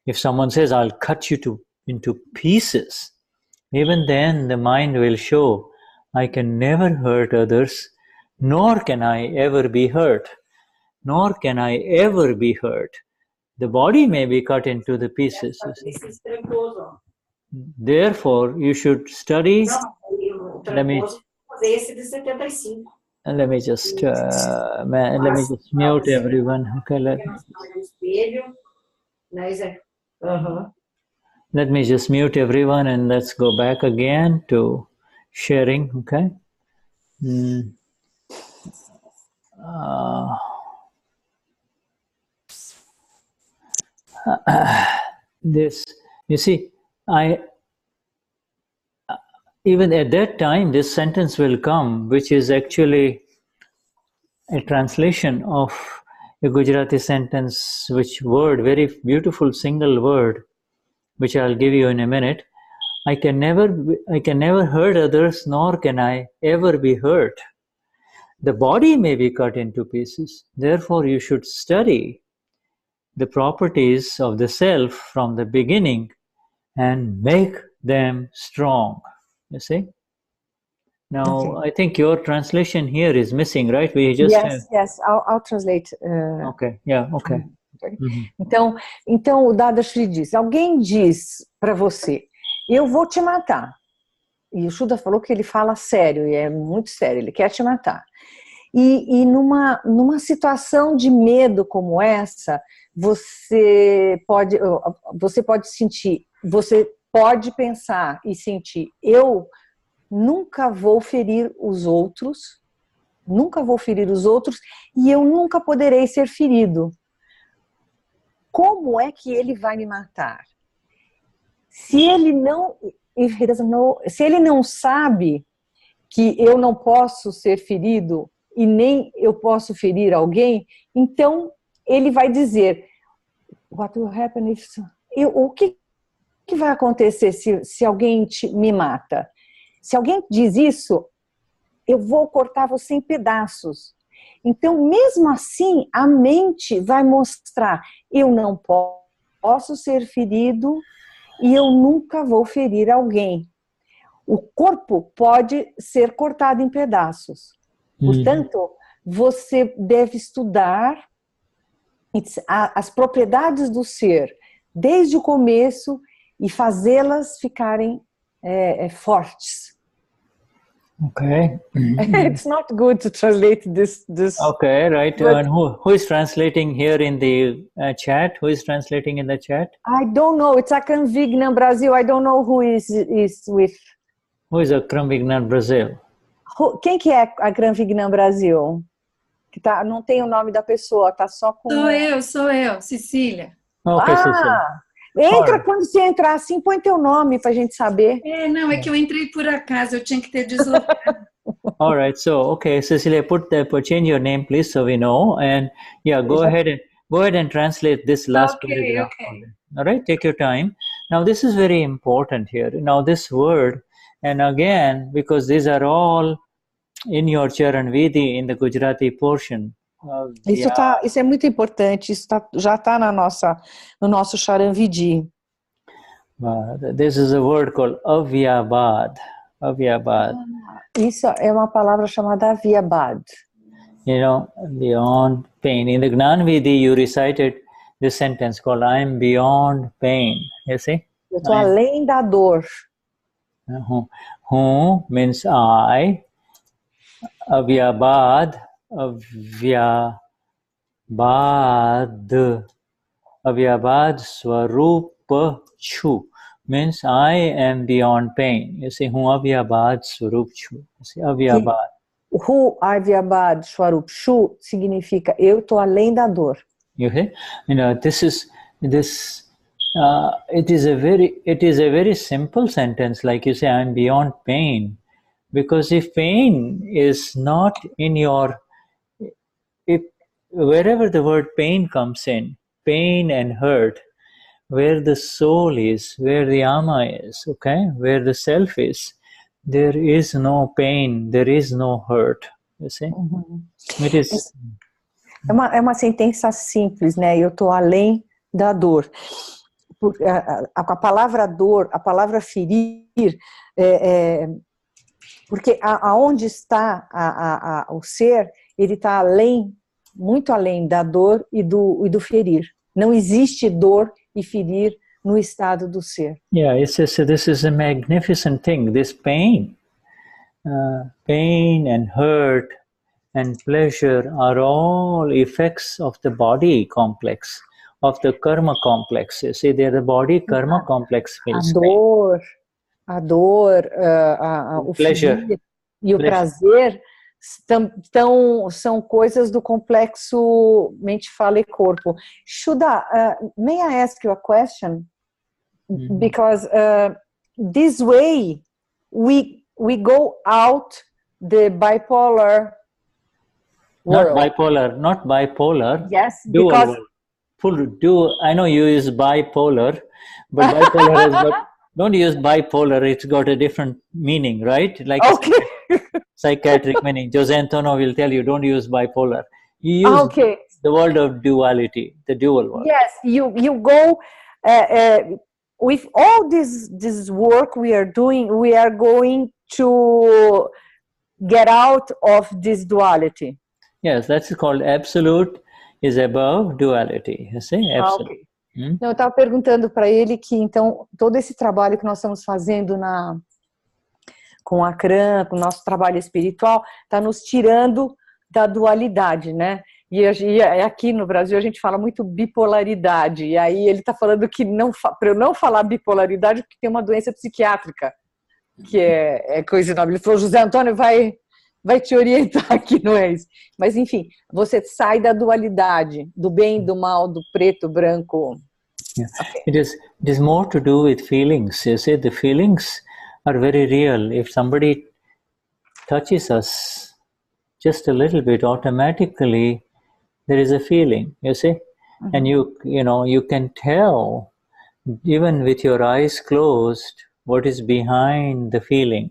If someone says, I'll cut you into pieces, even then the mind will show, I can never hurt others, nor can I ever be hurt. Nor can I ever be hurt. The body may be cut into the pieces. Therefore, you should study. Let me just mute everyone. Okay, let me just mute everyone and let's go back again to sharing. Okay. This, you see, even at that time, this sentence will come, which is actually a translation of a Gujarati sentence, which word, very beautiful single word, which I'll give you in a minute. I can never hurt others, nor can I ever be hurt. The body may be cut into pieces. Therefore, you should study the properties of the self from the beginning and make them strong. You see? Now, okay. I think your translation here is missing, right? We just yes, I'll translate. Okay, yeah, okay. Então o Dadashri diz, alguém diz para você, eu vou te matar. E o Shuddha falou que ele fala sério, e é muito sério, ele quer te matar. E numa situação de medo como essa, você pode sentir, você pode pensar e sentir, eu nunca vou ferir os outros, e eu nunca poderei ser ferido. Como é que ele vai me matar? Se ele não sabe que eu não posso ser ferido e nem eu posso ferir alguém, então ele vai dizer, what will happen if... O que vai acontecer se alguém me mata? Se alguém diz isso, eu vou cortar você em pedaços. Então, mesmo assim, a mente vai mostrar, eu não posso ser ferido e eu nunca vou ferir alguém. O corpo pode ser cortado em pedaços. Portanto, você deve estudar as propriedades do ser desde o começo e fazê-las ficarem fortes. Okay. It's not good to translate this. Okay, right. And who is translating here in the chat? Who is translating in the chat? I don't know. It's Akram Vignan Brazil. I don't know who is with. Who is Akram Vignan Brazil? Quem que é Akram Vignan Brasil? Que não tem o nome da pessoa, tá só com... Sou eu, Cecilia. Okay, Cecilia. Entra, quando você entrar assim, põe teu nome pra gente saber. Não, é que eu entrei por acaso, eu tinha que ter deslocado. All right, so, okay, Cecilia, change your name, please, so we know. And yeah, go ahead and translate this last paragraph. Okay. All right, take your time. Now, this is very important here. Now, this word, and again, because these are all in your Charan Vidhi, in the Gujarati portion. Isso é muito importante, isso já está no nosso Charan Vidhi. This is a word called avyabad. Avyabad. Isso é uma palavra chamada avyabad. You know, beyond pain. In the Gnani Vidhi, you recited this sentence called "I am beyond pain." You see? Eu estou além da dor. Who means I. Avyabad. Avyabad. Avyabad Swarupa Chu means I am beyond pain. You see, Hu Avyabad Swarup Chu. You see, Avyabad. Hu Avyabad Swarup Chu significa eu estou além da dor. You see, you know, it is a very simple sentence, like you say, I am beyond pain, because if pain is not in your, if wherever the word pain comes in, pain and hurt, where the soul is, where the Alma is, okay, where the self is, there is no pain, there is no hurt. You see, it is. É uma sentença simples, né? Eu estou além da dor. A palavra dor, a palavra ferir, porque aonde está o ser, ele está além, muito além da dor e do ferir. Não existe dor e ferir no estado do ser. Yeah, this is a magnificent thing. This pain and hurt and pleasure are all effects of the body complex, of the karma complex. You see, they're the body karma complex. A dor, o ferir e o prazer são coisas do complexo mente, fala e corpo. Shuddha, may I ask you a question? Because this way we go out the bipolar world. Not bipolar. Yes, dual because world. I know you use bipolar, but bipolar has got, don't use bipolar, it's got a different meaning, right? Like okay. Psychiatric meaning. Jose Antonio will tell you, don't use bipolar. You use the world of duality, the dual world. Yes, you go with all this work we are doing, we are going to get out of this duality. Yes, that's called absolute is above duality. You see, absolute. Okay. Não, eu estava perguntando para ele que, então, todo esse trabalho que nós estamos fazendo com a Akram, com o nosso trabalho espiritual, está nos tirando da dualidade, né? E aqui no Brasil a gente fala muito bipolaridade, e aí ele está falando que para eu não falar bipolaridade porque tem uma doença psiquiátrica, que é coisa nova. Ele falou, José Antônio vai te orientar aqui, não é isso? Mas enfim, você sai da dualidade, do bem e do mal, do preto, branco. Yeah. Okay. It is more to do with feelings. You see, the feelings are very real. If somebody touches us just a little bit, automatically there is a feeling, you see. And you can tell, even with your eyes closed, what is behind the feeling.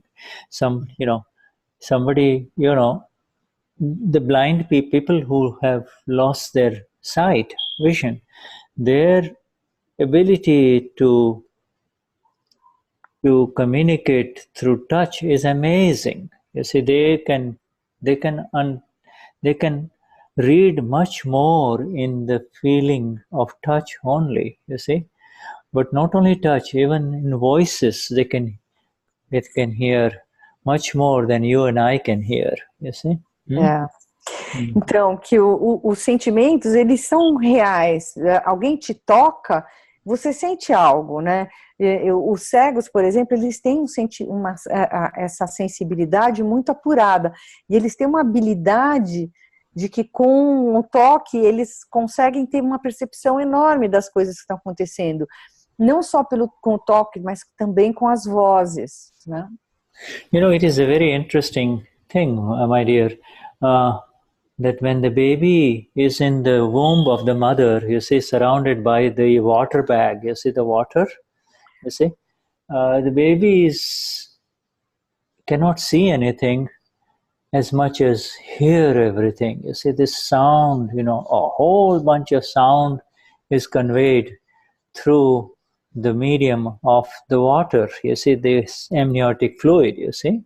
Somebody, the blind people who have lost their sight, vision, their ability to communicate through touch is amazing. You see, they can read much more in the feeling of touch only. You see, but not only touch, even in voices they can hear much more than you and I can hear. You see. Então, que os sentimentos, eles são reais. Alguém te toca, você sente algo, né? Os cegos, por exemplo, eles têm essa sensibilidade muito apurada. E eles têm uma habilidade de que com o toque eles conseguem ter uma percepção enorme das coisas que estão acontecendo. Não só com o toque, mas também com as vozes, né? It is a very interesting thing, my dear, that when the baby is in the womb of the mother, you see, surrounded by the water bag, you see the water, you see, the babies cannot see anything as much as hear everything. You see, this sound, a whole bunch of sound is conveyed through the medium of the water, you see, this amniotic fluid, you see.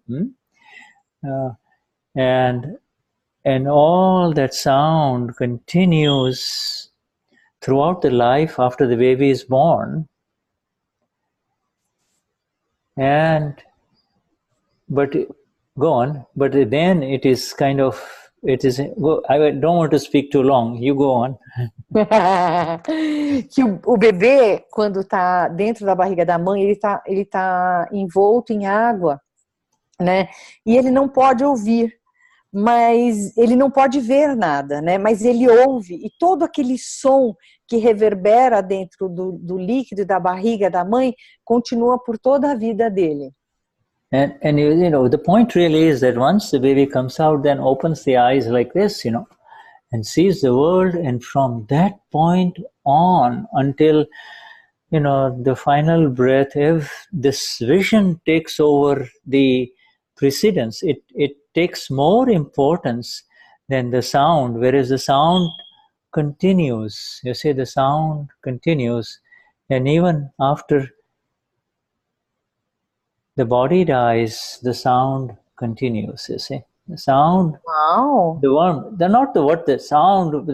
And all that sound continues throughout the life after the baby is born. But go on, but then it is kind of, I don't want to speak too long, you go on. Que o bebê, quando está dentro da barriga da mãe, ele tá envolto em água, né? E ele não pode ouvir, mas ele não pode ver nada, né? Mas ele ouve, e todo aquele som que reverbera dentro do líquido da barriga da mãe continua por toda a vida dele. And you know, the point really is that once the baby comes out, then opens the eyes like this, you know, and sees the world, and from that point on until, you know, the final breath, if this vision takes over the precedence, it takes more importance than the sound, whereas the sound continues. You see, the sound continues, and even after the body dies, the sound continues, you see. The sound, Wow. The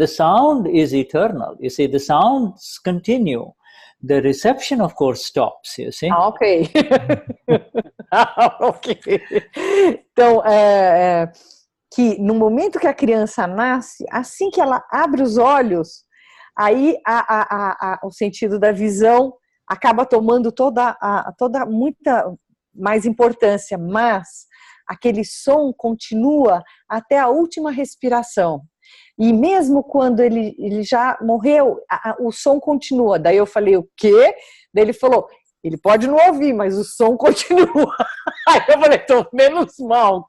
sound is eternal. You see, the sounds continue. The reception, of course, stops, you see. Ok. Ok. Então, que no momento que a criança nasce, assim que ela abre os olhos, aí o sentido da visão acaba tomando toda muita mais importância, mas aquele som continua até a última respiração. E mesmo quando ele já morreu, o som continua. Daí eu falei, o quê? Daí ele falou, ele pode não ouvir, mas o som continua. Aí eu falei, tô menos mal.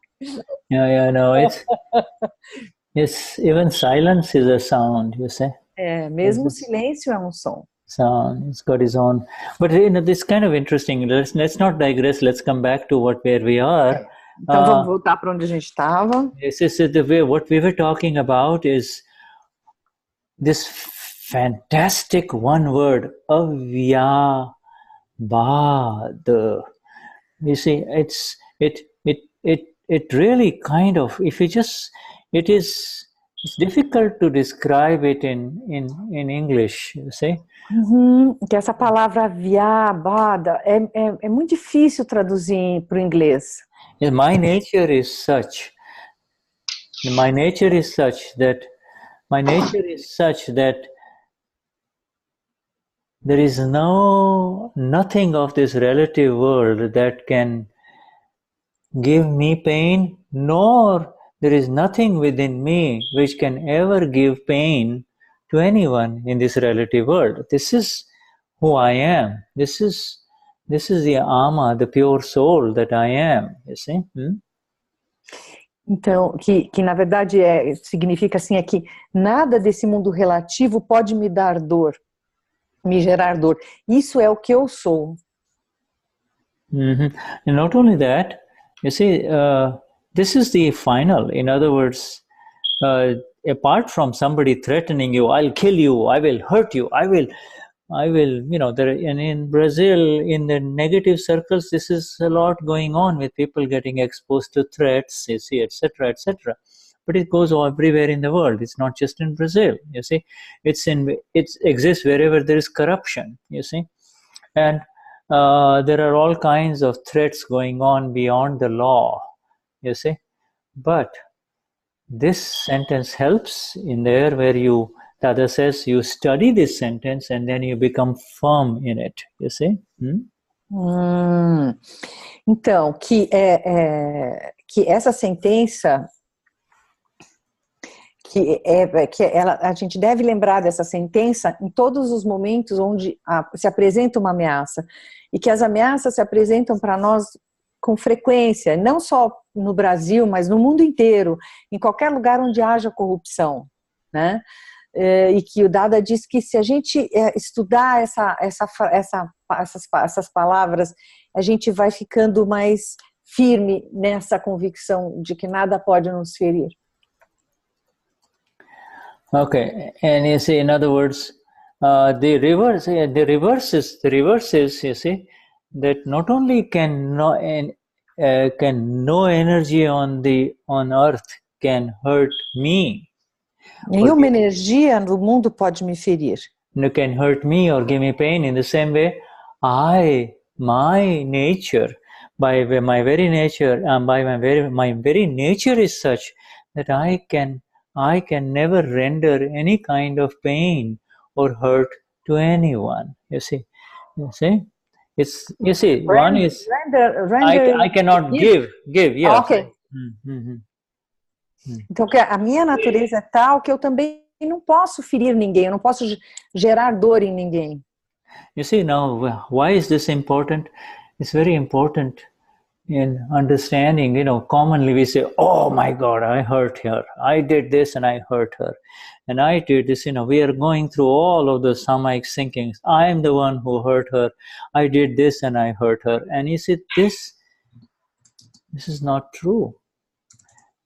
Yeah, no, it's even silence is a sound, you see. Mesmo o silêncio é um som. Sound, it's got its own. But you know, this kind of interesting. Let's not digress. Let's come back to where we are. Então vamos voltar para onde a gente estava. What we were talking about is this fantastic one word, avyabhad. You see, it really kind of, if you just, it's difficult to describe it in English, you see. Que essa palavra avyabhada é muito difícil traduzir para o inglês. My nature is such that there is nothing of this relative world that can give me pain, nor there is nothing within me which can ever give pain to anyone in this relative world. This is who I am. This is the Alma, the pure soul that I am, you see? Então, que na verdade significa assim, é que nada desse mundo relativo pode me dar dor, me gerar dor. Isso é o que eu sou. And not only that, you see, this is the final. In other words, apart from somebody threatening you, I'll kill you, I will hurt you, I will, you know, and in Brazil, in the negative circles, this is a lot going on with people getting exposed to threats, you see, etc., etc. But it goes everywhere in the world. It's not just in Brazil, you see. It exists wherever there is corruption, you see. And there are all kinds of threats going on beyond the law, you see. But this sentence helps in there where Dada says you study this sentence and then you become firm in it, you see. Então, que essa sentença, a gente deve lembrar dessa sentença em todos os momentos onde se apresenta uma ameaça, e que as ameaças se apresentam para nós com frequência, não só no Brasil, mas no mundo inteiro, em qualquer lugar onde haja corrupção, né? E que o Dada diz que se a gente estudar essas palavras, a gente vai ficando mais firme nessa convicção de que nada pode nos ferir. Okay, and you see, in other words, the reverse is, you see, that not only can no energy on earth can hurt me, nenhuma energia no mundo pode me ferir. Can hurt me or give me pain. In the same way, my nature, by my very nature, my very nature is such that I can never render any kind of pain or hurt to anyone. You see, it's one is render I cannot give. Yes. Okay. Então, a minha natureza é tal que eu também não posso ferir ninguém, eu não posso gerar dor em ninguém. You see, now, why is this important? It's very important in understanding, commonly we say, oh my God, I hurt her. I did this and I hurt her. And I did this, we are going through all of the Samaic thinkings. I am the one who hurt her. I did this and I hurt her. And you see, this is not true.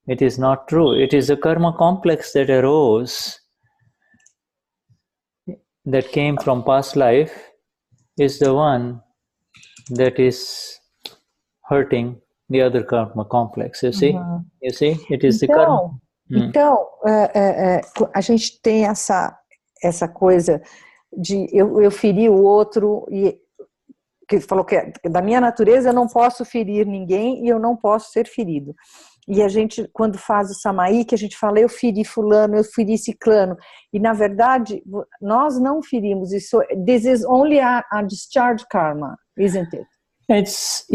It is not true. It is a karma complex that arose, that came from past life, is the one that is hurting the other karma complex. You see? You see? It is the karma. Então, a gente tem essa coisa de eu ferir o outro, e que falou que da minha natureza eu não posso ferir ninguém e eu não posso ser ferido. E a gente, quando faz o samaí, que a gente fala, eu feri fulano, eu feri ciclano. E, na verdade, nós não ferimos isso. This is only a discharge karma, isn't it? It's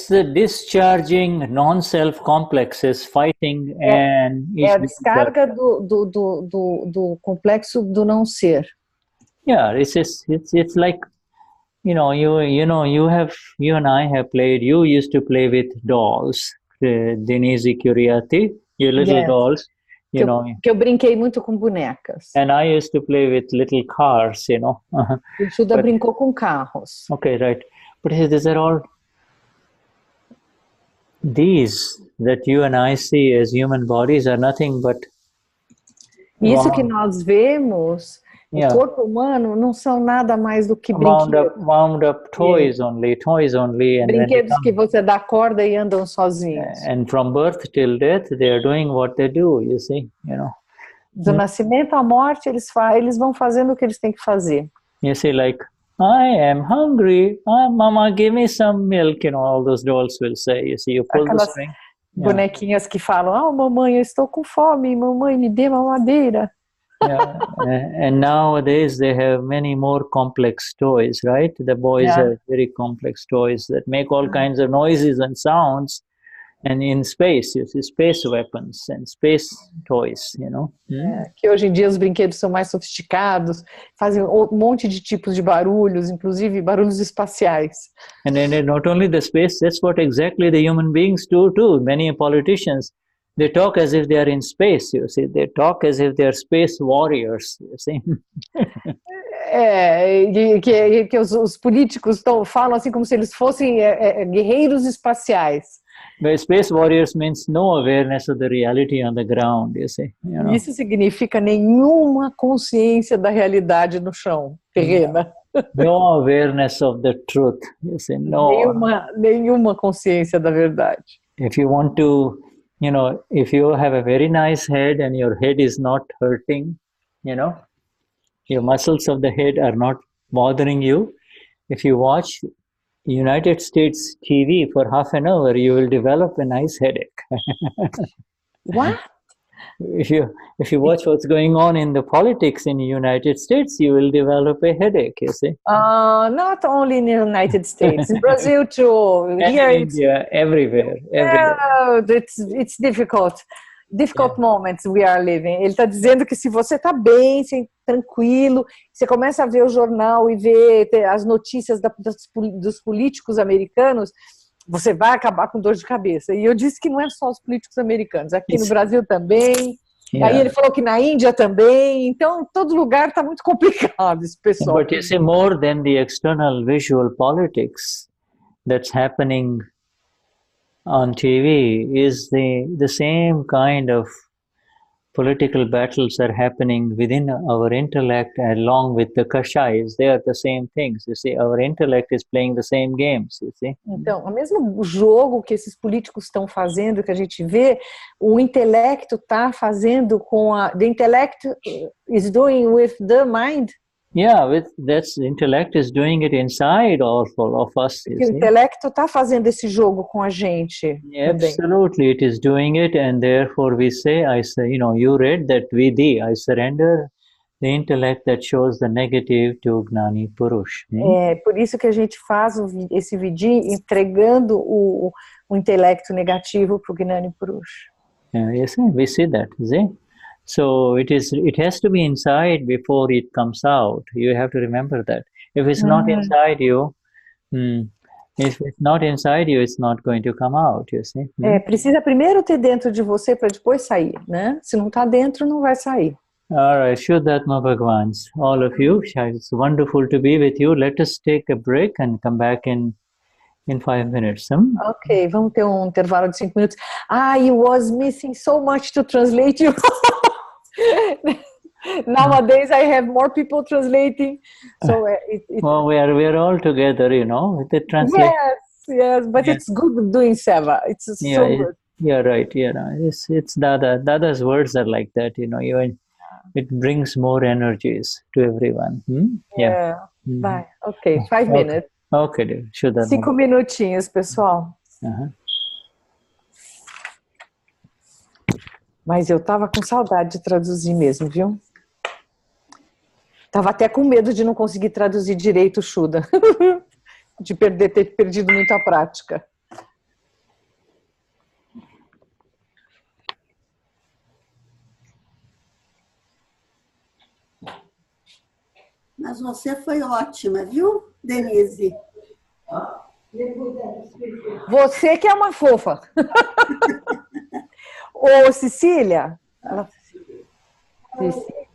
the discharging non-self complexes fighting and... É a descarga do complexo do não ser. Yeah, it's like, you and I have played, you used to play with dolls. Denize Curiati, your little dolls, que eu brinquei muito com bonecas. And I used to play with little cars, O Shuddha brincou com carros. Okay, right. But these are all these that you and I see as human bodies are nothing but isso que nós vemos, o corpo humano, não são nada mais do que brinquedos. Wound up toys only. And brinquedos que você dá corda e andam sozinhos. And from birth till death, they are doing what they do, you see, Do nascimento à morte, eles vão fazendo o que eles têm que fazer. You see, like, I am hungry. Mama, give me some milk. All those dolls will say. You see, you pull the string. Bonequinhas que falam, mamãe, eu estou com fome. Mamãe, me dê mamadeira. And nowadays they have many more complex toys, right? The boys have very complex toys that make all kinds of noises and sounds. And in space, you see, space weapons and space toys, Que hoje em dia os brinquedos são mais sofisticados, fazem um monte de tipos de barulhos, inclusive barulhos espaciais. And then not only the space, that's what exactly the human beings do too. Many politicians, they talk as if they are in space, you see. They talk as if they are space warriors, you see. Que os políticos falam assim como se eles fossem guerreiros espaciais. The space warriors means no awareness of the reality on the ground, you see. Isso significa nenhuma consciência da realidade no chão, terrena. No awareness of the truth, you see. Nenhuma consciência da verdade. If you want to, if you have a very nice head and your head is not hurting, your muscles of the head are not bothering you, if you watch United States TV for half an hour, you will develop a nice headache. What? If you watch what's going on in the politics in the United States, you will develop a headache, you see. Not only in the United States, in Brazil too. Here in India, everywhere. It's difficult moments we are living. Ele está dizendo que se você está bem, tranquilo, você começa a ver o jornal e ver as notícias dos políticos americanos, você vai acabar com dor de cabeça. E eu disse que não é só os políticos americanos, aqui no Brasil também. Aí ele falou que na Índia também. Então, todo lugar está muito complicado, esse pessoal. But you see, more than the external visual politics that's happening on TV is the same kind of political battles are happening within our intellect along with the kashais. They are the same things. You see, our intellect is playing the same games. You see. Então, o mesmo jogo que esses políticos estão fazendo, que a gente vê, o intelecto está fazendo com a... The intellect is doing with the mind. Yeah, that's the intellect is doing it inside of us. O intelecto está fazendo esse jogo com a gente. Absolutely, it is doing it, and therefore we say, you read that Vidhi, I surrender the intellect that shows the negative to Gnani Purush. É por isso que a gente faz esse Vidhi entregando o intelecto negativo para o Gnani Purush. Yes, we see that, see? So it has to be inside before it comes out. You have to remember that. If it's not inside you, if it's not inside you, it's not going to come out, you see. Precisa primeiro ter dentro de você para depois sair, né? Se não está dentro, não vai sair. All right, Shuddhatma Bhagwans, all of you, it's wonderful to be with you. Let us take a break and come back in 5 minutes. Ok, vamos ter um intervalo de 5 minutos. I was missing so much to translate you. Nowadays I have more people translating. So well, we are all together, you know, with the translation. Yes, but it's good doing seva. It's so good. Yeah, right. It's Dada's words are like that, you know. It brings more energies to everyone. Vai, ok, 5 minutes. Ok, dear. 5 minutinhos, pessoal. Mas eu tava com saudade de traduzir mesmo, viu? Tava até com medo de não conseguir traduzir direito o Shuddha. De ter perdido muita prática. Mas você foi ótima, viu, Denize? Você que é uma fofa. Ô, Cecília. Cecília.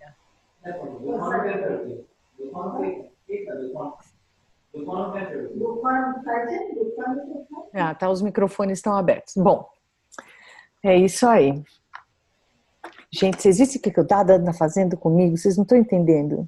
Tá, os microfones estão abertos. Bom, é isso aí. Gente, vocês viram o que o Dada anda fazendo comigo? Vocês não estão entendendo.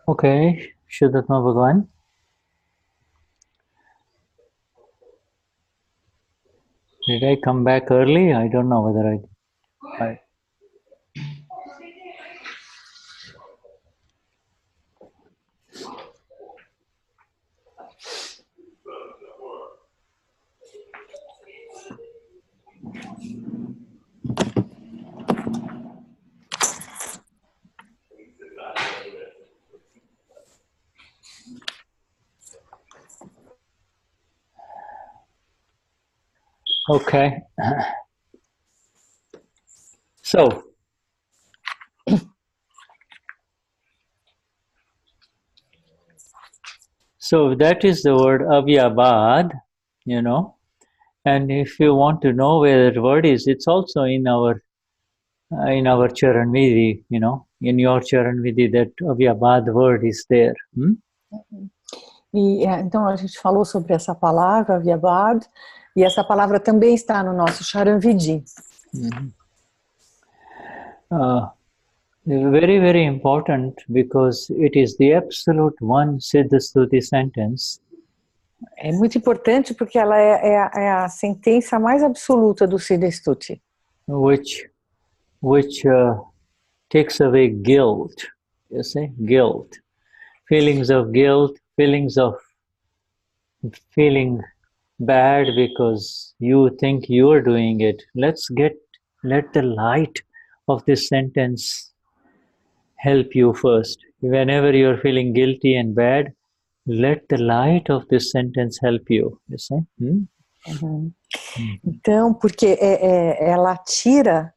Okay, Vishuddhatma Bhagavan. Did I come back early? I don't know whether I Okay. So, that is the word avyabad, you know. And if you want to know where the word is, it's also in our Charan Vidhi, you know. In your Charan Vidhi, that avyabad word is there. Então a gente falou sobre essa palavra, avyabad, e essa palavra também está no nosso Charan Vidhi. Very, very important because it is the absolute one Siddha Stuti sentence. É muito importante porque ela é a sentença mais absoluta do Siddha Stuti. Which takes away guilt, you see, guilt, feelings of guilt, feelings of feeling bad because you think you are doing it. Let the light of this sentence help you first. Whenever you are feeling guilty and bad, let the light of this sentence help you. You see? Então, porque ela tira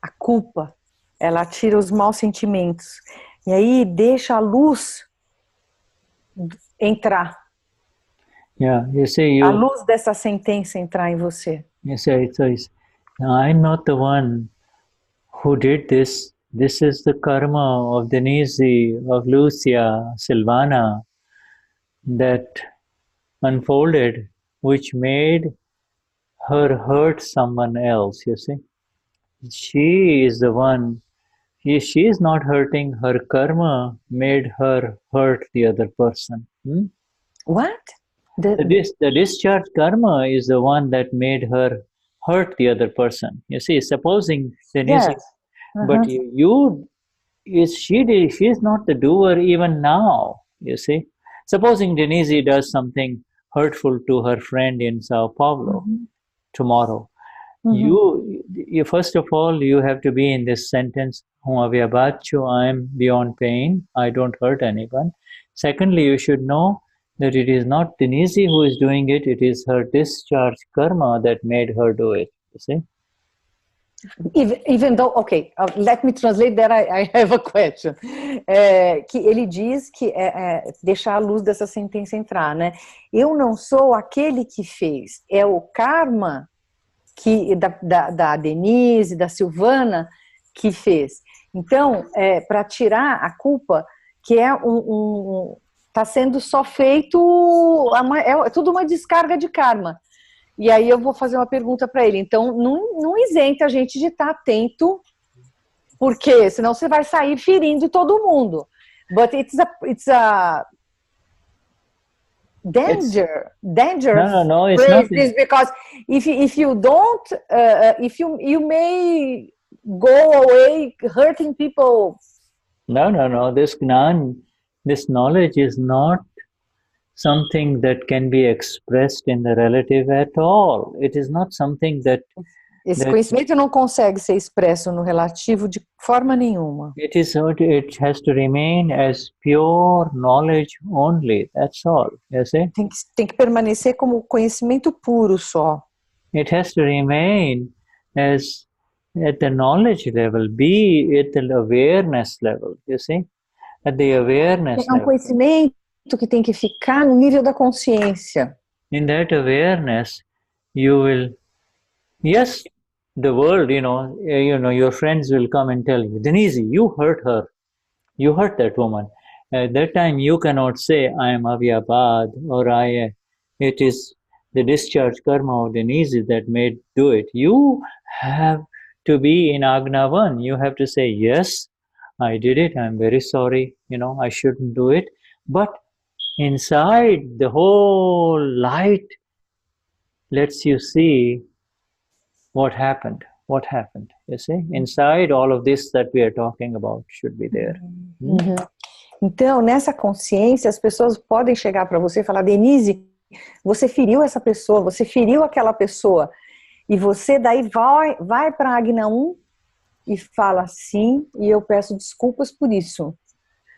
a culpa, ela tira os maus sentimentos, e aí deixa a luz entrar. Yeah, you see, a luz dessa sentença entrar em você. You say, I'm not the one who did this. This is the karma of Denize, of Lucia, Silvana, that unfolded, which made her hurt someone else, you see. She is the one, she is not hurting, her karma made her hurt the other person. What? The discharge karma is the one that made her hurt the other person. You see, supposing Denize, yes. but she is not the doer even now, you see. Supposing Denize does something hurtful to her friend in Sao Paulo tomorrow. You first of all, you have to be in this sentence, I am beyond pain, I don't hurt anyone. Secondly, you should know that it is not Denize who is doing it, it is her discharge karma that made her do it, you see. Even though, okay, let me translate that, I have a question. Que ele diz que deixar a luz dessa sentença entrar, né? Eu não sou aquele que fez, é o karma da Denize, da Silvana, que fez. Então, para tirar a culpa, que está sendo só feito, é tudo uma descarga de karma. E aí eu vou fazer uma pergunta para ele. Então, não isenta a gente de estar atento, porque senão você vai sair ferindo todo mundo. But it's a dangerous No, it's phrase, not. This, because if you don't, if you may go away hurting people. No. This Gnan, this knowledge is not something that can be expressed in the relative at all. It is not something that... Esse conhecimento não consegue ser expresso no relativo de forma nenhuma. It has to remain as pure knowledge only. That's all. You see? Tem que permanecer como conhecimento puro só. It has to remain as at the knowledge level, be at the awareness level. You see? At the awareness level. Conhecimento que tem que ficar no nível da consciência. In that awareness, you will, yes, the world, your friends will come and tell you, Denize, you hurt her. You hurt that woman. At that time, you cannot say, I am avyabad, or it is the discharge karma of Denize that made do it. You have to be in Agnavan. You have to say, yes, I did it. I'm very sorry. I shouldn't do it. But inside, the whole light lets you see what happened. You see? Inside, all of this that we are talking about should be there. Uhum. Então, nessa consciência, as pessoas podem chegar para você e falar, Denize, você feriu essa pessoa, você feriu aquela pessoa. E você daí vai para a Agna 1 e fala, sim, e eu peço desculpas por isso.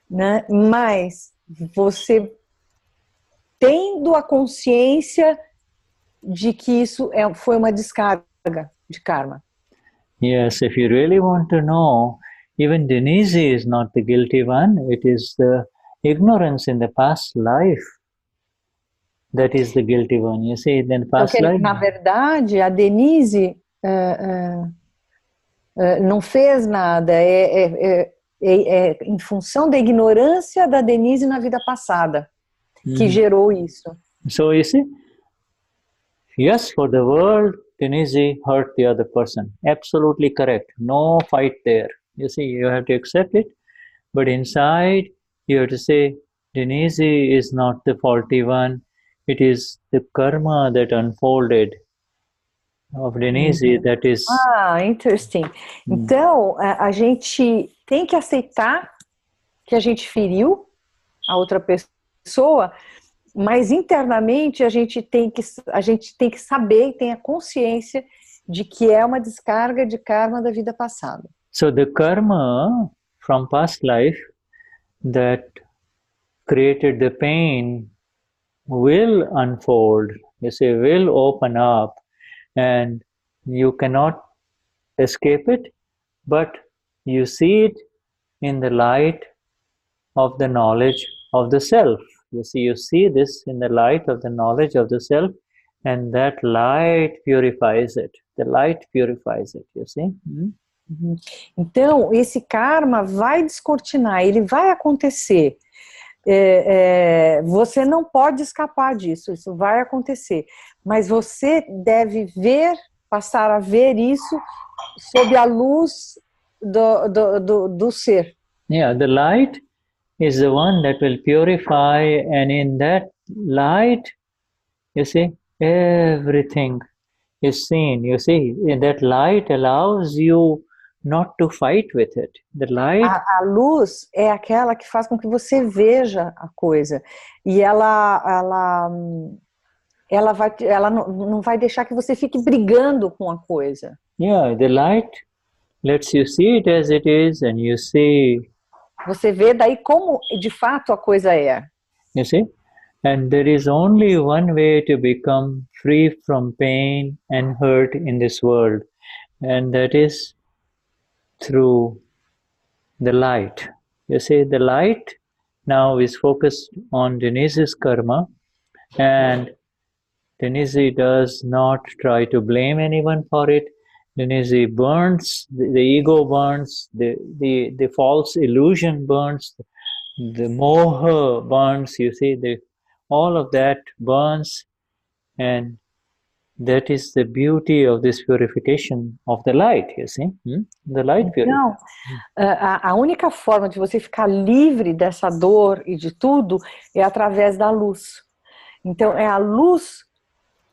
Né? Mas você tendo a consciência de que isso foi uma descarga de karma. Yes, if you really want to know, even Denize is not the guilty one. It is the ignorance in the past life that is the guilty one. You see, in the past life. Na verdade, a Denize não fez nada. Em função da ignorância da Denize na vida passada que gerou isso. So you see, yes, for the world, Denize hurt the other person. Absolutely correct. No fight there. You see, you have to accept it. But inside, you have to say, Denize is not the faulty one. It is the karma that unfolded of Denize that is... interesting. Então, a gente tem que aceitar que a gente feriu a outra pessoa, mas internamente a gente tem que saber e tem a consciência de que é uma descarga de karma da vida passada. So the karma from past life that created the pain will unfold, you see, will open up, and you cannot escape it, but you see it in the light of the knowledge of the self. You see this in the light of the knowledge of the self, and that light purifies it. The light purifies it, you see? Então, esse karma vai descortinar, ele vai acontecer. Você não pode escapar disso, isso vai acontecer. Mas você deve passar a ver isso sob a luz do ser. Yeah, the light is the one that will purify, and in that light, you see, everything is seen. You see, that light allows you not to fight with it. The light... A luz é aquela que faz com que você veja a coisa. E ela não vai deixar que você fique brigando com a coisa. Yeah, the light lets you see it as it is, and you see... Você vê daí como de fato a coisa é. You see? And there is only one way to become free from pain and hurt in this world, and that is through the light. You see, the light now is focused on Denize's karma, and Denize does not try to blame anyone for it. Denize burns, the ego burns, the false illusion burns, the moha burns, you see, all of that burns, and that is the beauty of this purification of the light, you see. The light purification. Então, a única forma de você ficar livre dessa dor e de tudo é através da luz. Então, é a luz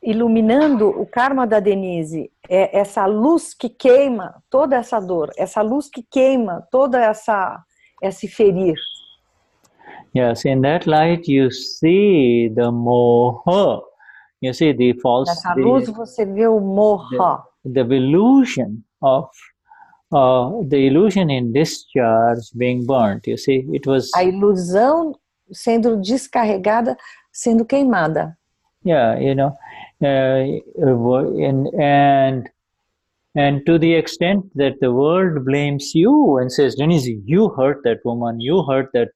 iluminando o karma da Denize, é essa luz que queima toda essa dor, essa luz que queima toda esse ferir. Yes, in that light you see the moha. You see the false. Nessa luz você vê o moha. The illusion of the illusion in discharge being burnt. You see, it was a ilusão sendo descarregada, sendo queimada. Yeah, you know, and to the extent that the world blames you and says, Denize, you hurt that woman, you hurt that,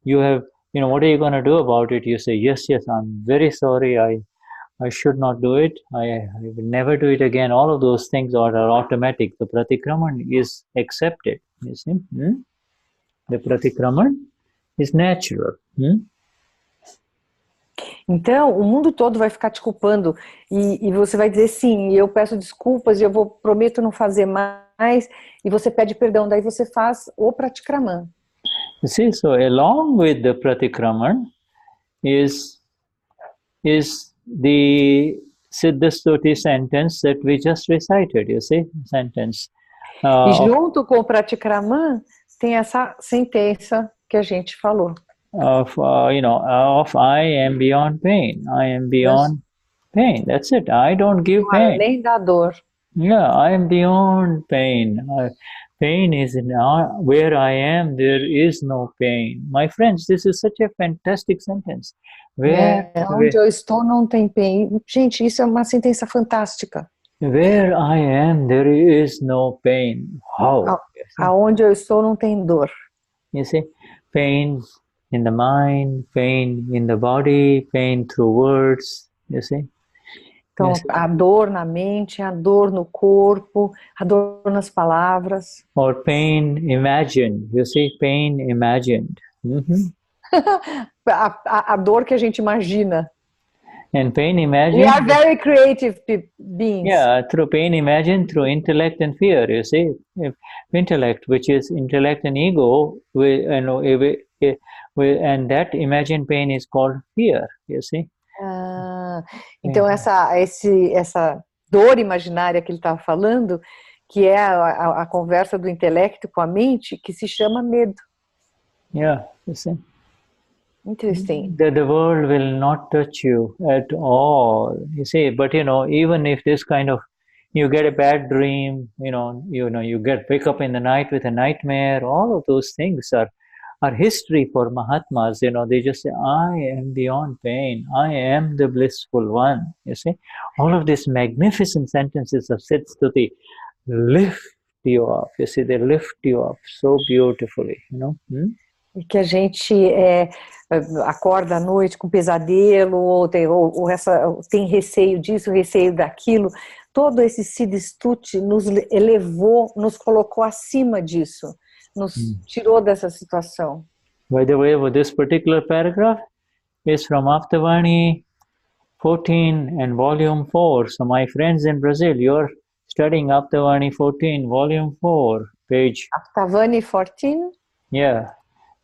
you have, you know, what are you going to do about it? You say, yes, I'm very sorry, I should not do it, I will never do it again. All of those things are automatic. The pratikraman is accepted, you see. The pratikraman is natural. Então, o mundo todo vai ficar te culpando e você vai dizer sim, eu peço desculpas e eu prometo não fazer mais, e você pede perdão, daí você faz o pratikraman. You see, so along with the pratikraman is the Siddha Stuti sentence that we just recited, you see, sentence. E junto com o pratikraman tem essa sentença que a gente falou. Of I am beyond pain. I am beyond pain. That's it. I don't give pain. Além da dor. Yeah, I am beyond pain. Pain is where I am. There is no pain. My friends, this is such a fantastic sentence. Onde eu estou não tem pain. Gente, isso é uma sentença fantástica. Where I am, there is no pain. How? Aonde eu estou não tem dor. You see, pain in the mind, pain in the body, pain through words, you see. Então, a dor na mente, a dor no corpo, a dor nas palavras. Or pain imagined, you see, pain imagined. a dor que a gente imagina. And pain imagined. We are very creative beings. Yeah, through pain imagined, through intellect and fear, you see. Intellect, which is intellect and ego, and that imagined pain is called fear, you see. Então essa dor imaginária que ele estava falando, que é a conversa do intelecto com a mente, que se chama medo. Yeah, you see. Interesting. The world will not touch you at all, you see. But even if this kind of, you get a bad dream, you wake up in the night with a nightmare, all of those things are history for Mahatmas. They just say, I am beyond pain, I am the blissful one, you see. All of these magnificent sentences of Siddha Stuti lift you up, you see, they lift you up so beautifully, E que a gente acorda à noite com pesadelo, ou tem receio disso, receio daquilo. Todo esse Siddha Stuti nos elevou, nos colocou acima disso, nos tirou dessa situação. By the way, this particular paragraph is from Aptavani 14 and volume 4. So my friends in Brazil, you're studying Aptavani 14, volume 4, page... Aptavani 14? Yeah.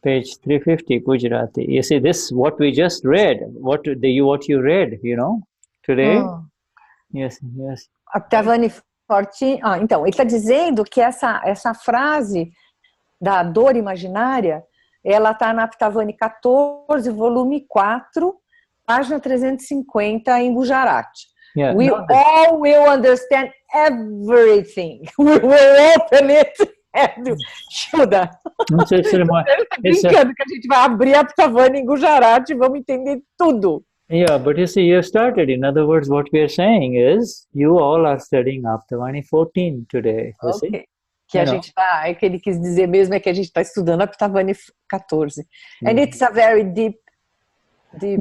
Page 350, Gujarati. You see, this what we just read, what you read, today. Yes. Aptavani 14. Então, ele está dizendo que essa frase da dor imaginária, ela está na Aptavani 14, volume 4, página 350, em Gujarati. Yeah, We all will understand everything. We will open it. Shuddha. Não sei se brincando que a gente vai abrir a Aptavani em Gujarati e vamos entender tudo. Yeah, but you see, you started. In other words, what we are saying is, you all are studying Aptavani 14 today. You see? Que a gente tá, que ele quis dizer mesmo é que a gente está estudando Aptavani 14. And it's a very deep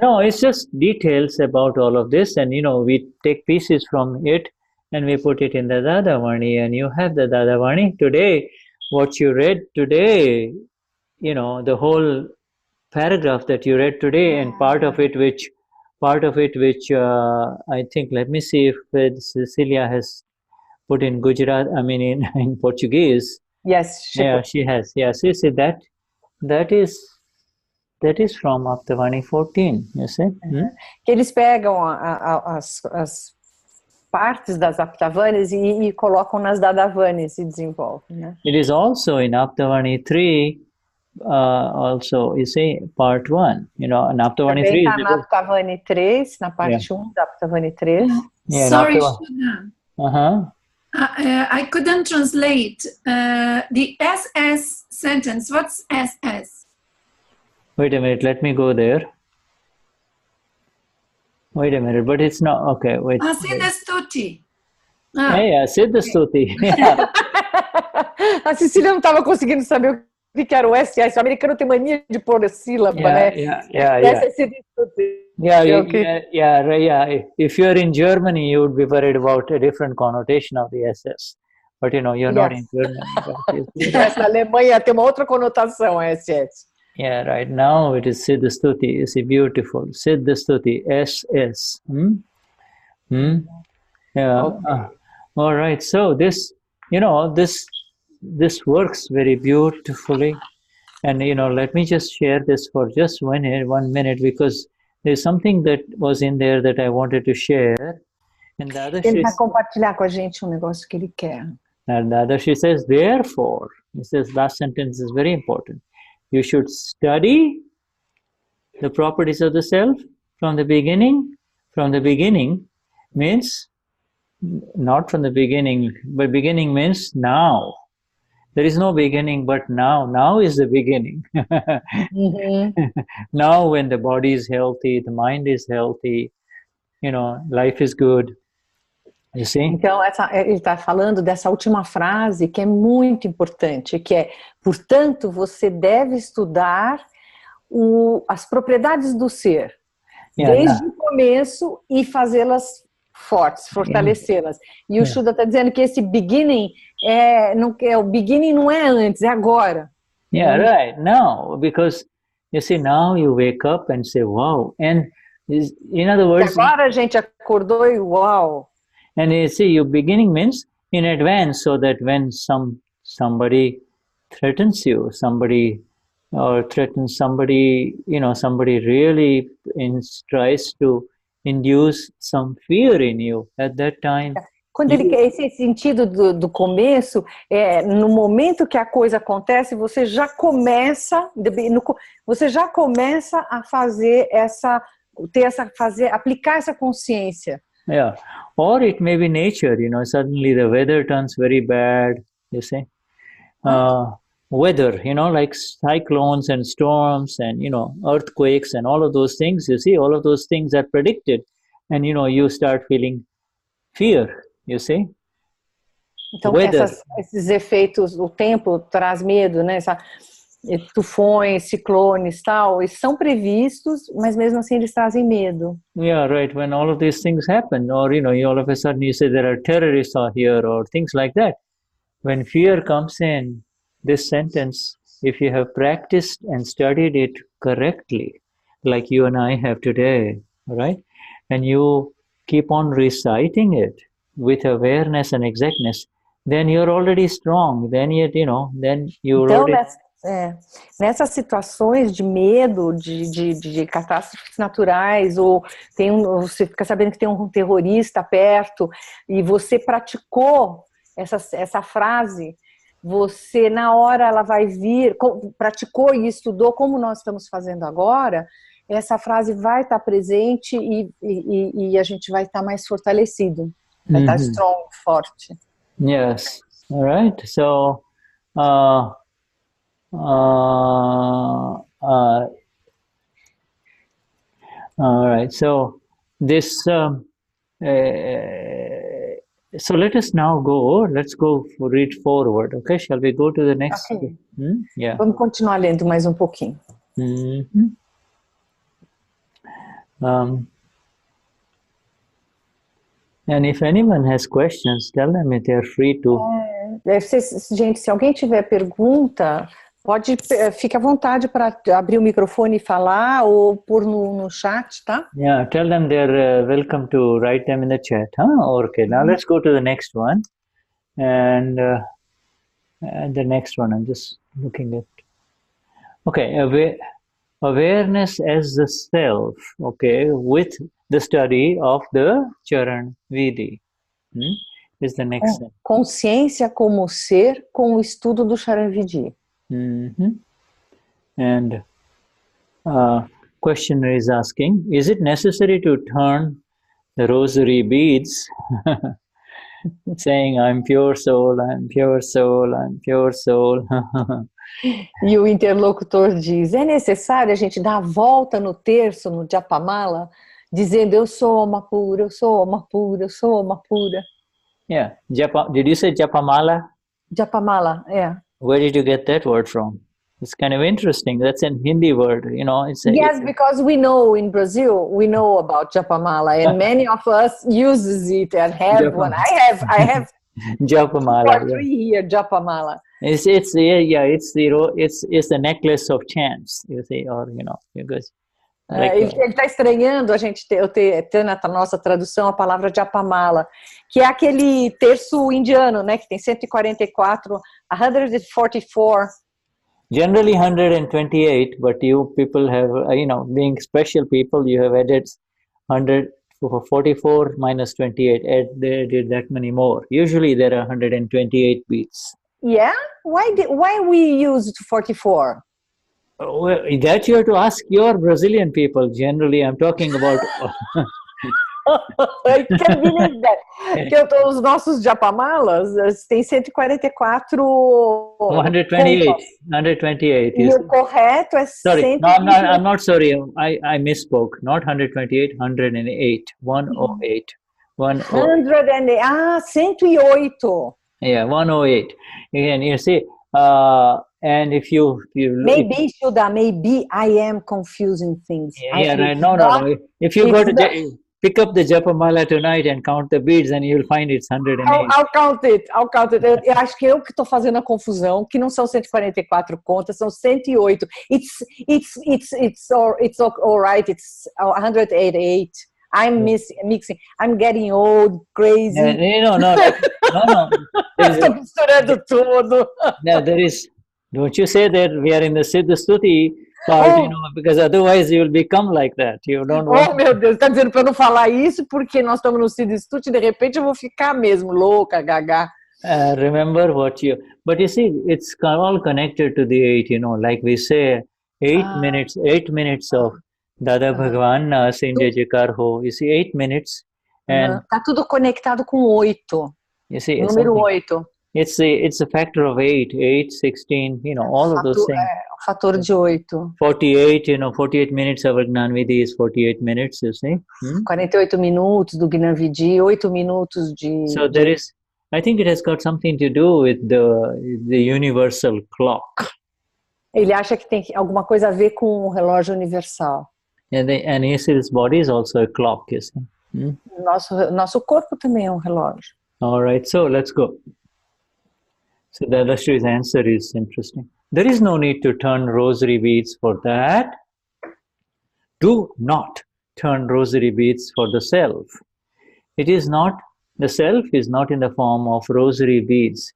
No, it's just details about all of this, and we take pieces from it and we put it in the Dadavani, and you have the Dadavani today. What you read today, the whole paragraph that you read today, and part of it which I think, let me see if Cecilia has put in Gujarat, I mean in Portuguese. Yes, she has. Yeah, see that is from Aptavani 14, you see. Que eles pegam as partes das Aptavanis e colocam nas Dadavanis e desenvolvem, né? It is also in Aptavani 3, also, you see, part 1, in Aptavani 3. Também está na Aptavani 3, na parte 1 da Aptavani 3. Yeah, sorry, Shuddha. Uh-huh. I couldn't translate the SS sentence. What's SS? Wait a minute, let me go there. Wait a minute, but it's not, okay, wait. Siddha Stuti. Yeah, Siddha Stuti. A Cecília não estava conseguindo saber o que era o SS. O americano tem mania de pôr sílaba, né? Yeah. Yeah. If you're in Germany, you would be worried about a different connotation of the SS. But you're not in Germany. Na Alemanha tem uma outra conotação, SS. Yeah, right now it is Siddha Stuti. It's beautiful. Siddha Stuti, SS. Yeah. Okay. All right. So this works very beautifully. And, let me just share this for just 1 minute, because there's something that was in there that I wanted to share. And the other ele vai compartilhar com a gente negócio que ele quer. And the other she says, therefore, he says, last sentence is very important. You should study the properties of the self from the beginning. From the beginning means not from the beginning, but beginning means now. There is no beginning but now. Now is the beginning. Now when the body is healthy, the mind is healthy, life is good. You see? Então, ele está falando dessa última frase que é muito importante, que é, portanto, você deve estudar as propriedades do ser, desde o começo, e fazê-las fortes, fortalecê-las. E o Shuddha está dizendo que esse beginning o beginning não é antes, é agora. Yeah, right. Now, because you see, now you wake up and say, wow. And in other words, agora a gente acordou e wow. And you see, your beginning means in advance, so that when somebody threatens you, somebody really tries to induce some fear in you at that time. Quando esse sentido do começo, no momento que a coisa acontece, você já começa a fazer aplicar essa consciência. Yeah, or it may be nature, suddenly the weather turns very bad, you see. Weather, like cyclones and storms and, earthquakes and all of those things, you see, all of those things are predicted. And, you start feeling fear, you see. Então, esses efeitos, o tempo traz medo, né? Tufões, ciclones, tal, eles são previstos, mas mesmo assim eles trazem medo. Yeah, right. When all of these things happen, or all of a sudden you say there are terrorists out here, or things like that. When fear comes in, this sentence, if you have practiced and studied it correctly, like you and I have today, right? And you keep on reciting it with awareness and exactness, then you're already strong. Then then you're already. Nessas situações de medo, de catástrofes naturais, ou você fica sabendo que tem um terrorista perto, e você praticou essa frase, você na hora ela vai vir, praticou e estudou como nós estamos fazendo agora, essa frase vai estar presente e a gente vai estar mais fortalecido, vai estar strong, forte. Yes, all right. So, all right, so this so let us now let's go read forward, okay? Shall we go to the next? Okay. Yeah. Vamos continuar lendo mais um pouquinho. And if anyone has questions, tell them if they're free to. Gente, se alguém tiver pergunta, pode, fique à vontade para abrir o microfone e falar ou pôr no chat, tá? Yeah, tell them they're welcome to write them in the chat. Okay, now let's go to the next one. And the next one, I'm just looking at. Okay, awareness as the self, okay, with the study of the Charan Vidhi. Is the next thing. Consciência como ser com o estudo do Charan Vidhi. And questioner is asking, is it necessary to turn the rosary beads saying, I'm pure soul, I'm pure soul, I'm pure soul? E o interlocutor diz, é necessário a gente dar a volta no terço, no japamala, dizendo, eu sou uma pura, eu sou uma pura, eu sou uma pura. Yeah, did you say japamala? Japamala, yeah. Where did you get that word from? It's kind of interesting. That's a Hindi word, you know. Yes, because we know in Brazil, we know about japamala, and many of us uses it and have one. I have japamala. 2 or 3 here, japamala. It's the necklace of chants, you see, or you know, because. Ele está estranhando a gente ter na nossa tradução a palavra japamala, que é aquele terço indiano, né, que tem 144, 144. Generally 128, but you people have, you know, being special people, you have added 144 minus 28. They did that many more. Usually there are 128 beats. Yeah? Why we use 44? Well, that you have to ask your Brazilian people. Generally, I'm talking about. I can't believe that. Que os nossos japamalas tem 144. 128. 128. E o correto é sorry, no, I'm not sorry. I misspoke. Not 128, 108. 108. 108. Ah, 108. Yeah, 108. Again, you see. And if you maybe Shuddha, maybe I am confusing things. Yeah, right. No. If you go to pick up the japamala tonight and count the beads, and you'll find it's 108. I'll count it. Eu acho que eu que estou fazendo a confusão, que não são 144 contas, são 108. It's all right. It's 188. I'm mixing. I'm getting old, crazy. No. Estou misturando tudo. No, there is. Don't you say that we are in the Siddha Stuti part, you know, because otherwise you will become like that. You don't want. Oh, meu Deus, está dizendo para eu não falar isso porque nós estamos no Siddha Stuti e de repente eu vou ficar mesmo louca, gaga. Remember what you. But you see, it's all connected to the 8. You know, like we say, 8 minutes of Dada Bhagwan Sindhya Jikar Ho. You see, 8 minutes. And tá tudo conectado com 8. You see, número 8. It's a factor of 8, 16, you know, all of those things. Fator de 8. 48, you know, 48 minutes of a Gnani Vidhi is 48 minutes, you see. 48 minutos do Gnani Vidhi, 8 minutos de... So there is, I think it has got something to do with the universal clock. Ele acha que tem alguma coisa a ver com o relógio universal. And you see, this body is also a clock, you see. Nosso corpo também é um relógio. All right, so let's go. So Dadashri's answer is interesting. There is no need to turn rosary beads for that. Do not turn rosary beads for the self. The self is not in the form of rosary beads.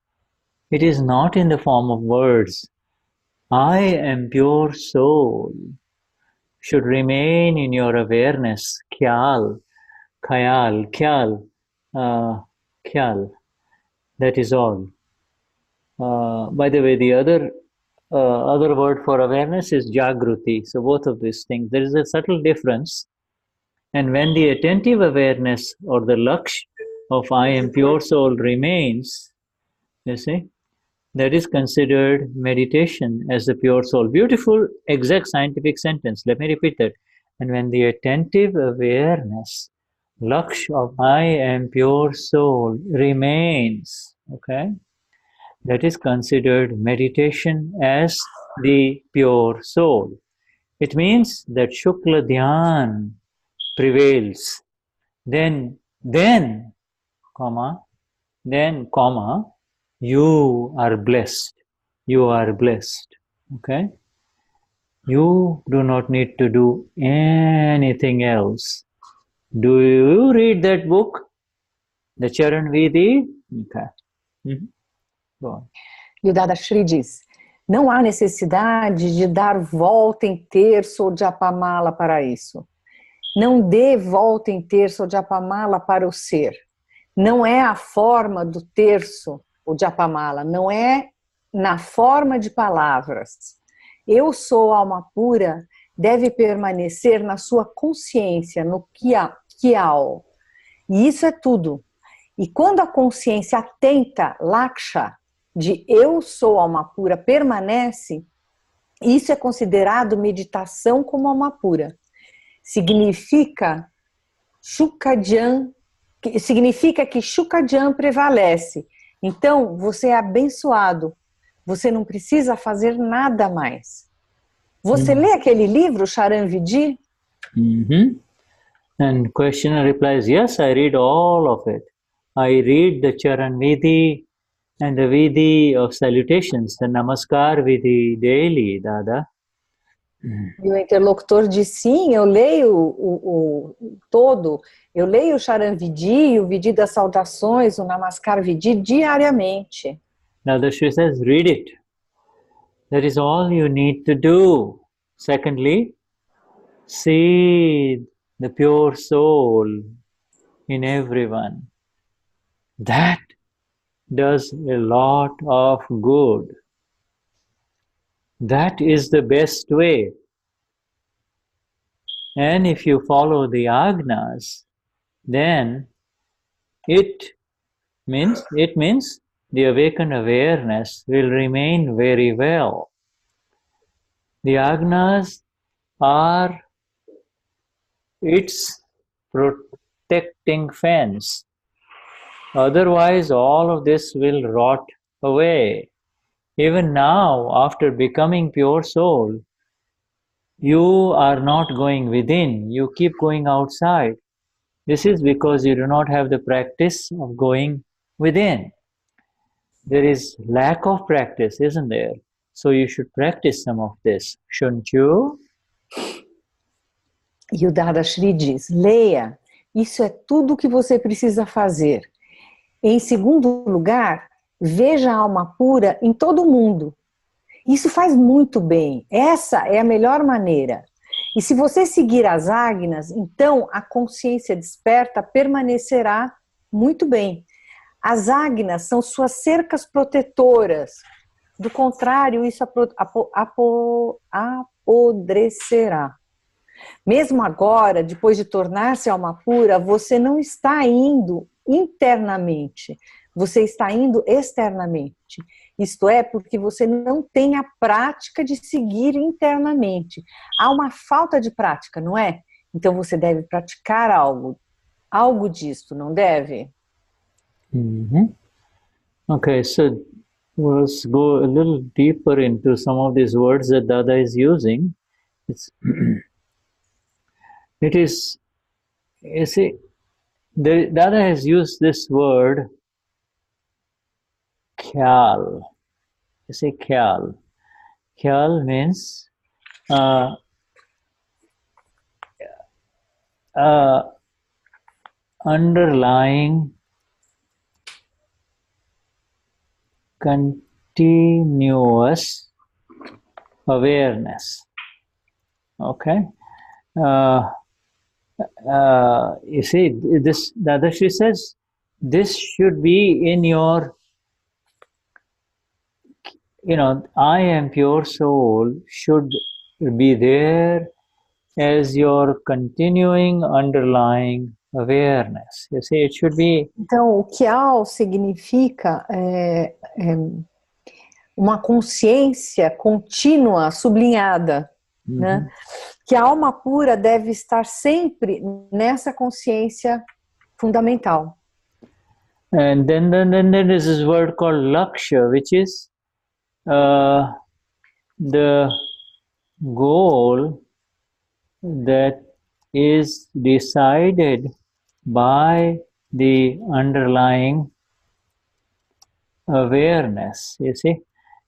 It is not in the form of words. I am pure soul. Should remain in your awareness. Khyal. That is all. By the way, the other word for awareness is jagruti. So both of these things, there is a subtle difference. And when the attentive awareness or the laksha of I am pure soul remains, you see, that is considered meditation as the pure soul. Beautiful, exact scientific sentence. Let me repeat that. And when the attentive awareness, laksha of I am pure soul remains, okay, that is considered meditation as the pure soul. It means that shukladhyan prevails, then, comma, you are blessed. You are blessed. Okay? You do not need to do anything else. Do you read that book? The Charan Vidhi? Okay. Go on. E o Dadashri diz, não há necessidade de dar volta em terço ou japamala para isso. Não dê volta em terço ou japamala para o ser. Não é a forma do terço ou japamala, não é na forma de palavras. Eu sou alma pura, deve permanecer na sua consciência, no khyal. E isso é tudo. E quando a consciência atenta, laksha, de eu sou alma pura, permanece, isso é considerado meditação como alma pura. Significa que shukladhyan prevalece. Então, você é abençoado. Você não precisa fazer nada mais. Você lê aquele livro, Charan Vidhi? And questioner replies, yes, I read all of it. I read the Charan Vidhi and the Vidhi of salutations, the Namaskar Vidhi daily, Dada. E o interlocutor diz, sim, eu leio o todo, eu leio o Charan Vidhi, o Vidhi das saudações, o Namaskar Vidhi diariamente. Dadashri says, read it. That is all you need to do. Secondly, see the pure soul in everyone. That does a lot of good. That is the best way. And if you follow the agnas, then it means the awakened awareness will remain very well. The agnas are its protecting fence. Otherwise, all of this will rot away. Even now, after becoming pure soul, you are not going within, you keep going outside. This is because you do not have the practice of going within. There is lack of practice, isn't there? So you should practice some of this, shouldn't you? E o Dadashri diz, leia, isso é tudo o que você precisa fazer. Em segundo lugar, veja a alma pura em todo mundo. Isso faz muito bem, essa é a melhor maneira. E se você seguir as agnas, então a consciência desperta permanecerá muito bem. As agnas são suas cercas protetoras. Do contrário, isso apodrecerá. Mesmo agora, depois de tornar-se alma pura, você não está indo internamente, você está indo externamente. Isto é, porque você não tem a prática de seguir internamente. Há uma falta de prática, não é? Então você deve praticar algo disto, não deve? Okay, so let's go a little deeper into some of these words that Dada is using. It is, you see, Dada has used this word khyal. You say khyal. Khyal means underlying continuous awareness. Okay? You see, this Dadashri says, this should be in your, I am pure soul should be there as your continuing underlying awareness. You see, it should be... Então, o khyal significa uma consciência contínua, sublinhada, né? Que a alma pura deve estar sempre nessa consciência fundamental. And then there is this word called laksha, which is the goal that is decided by the underlying awareness, you see.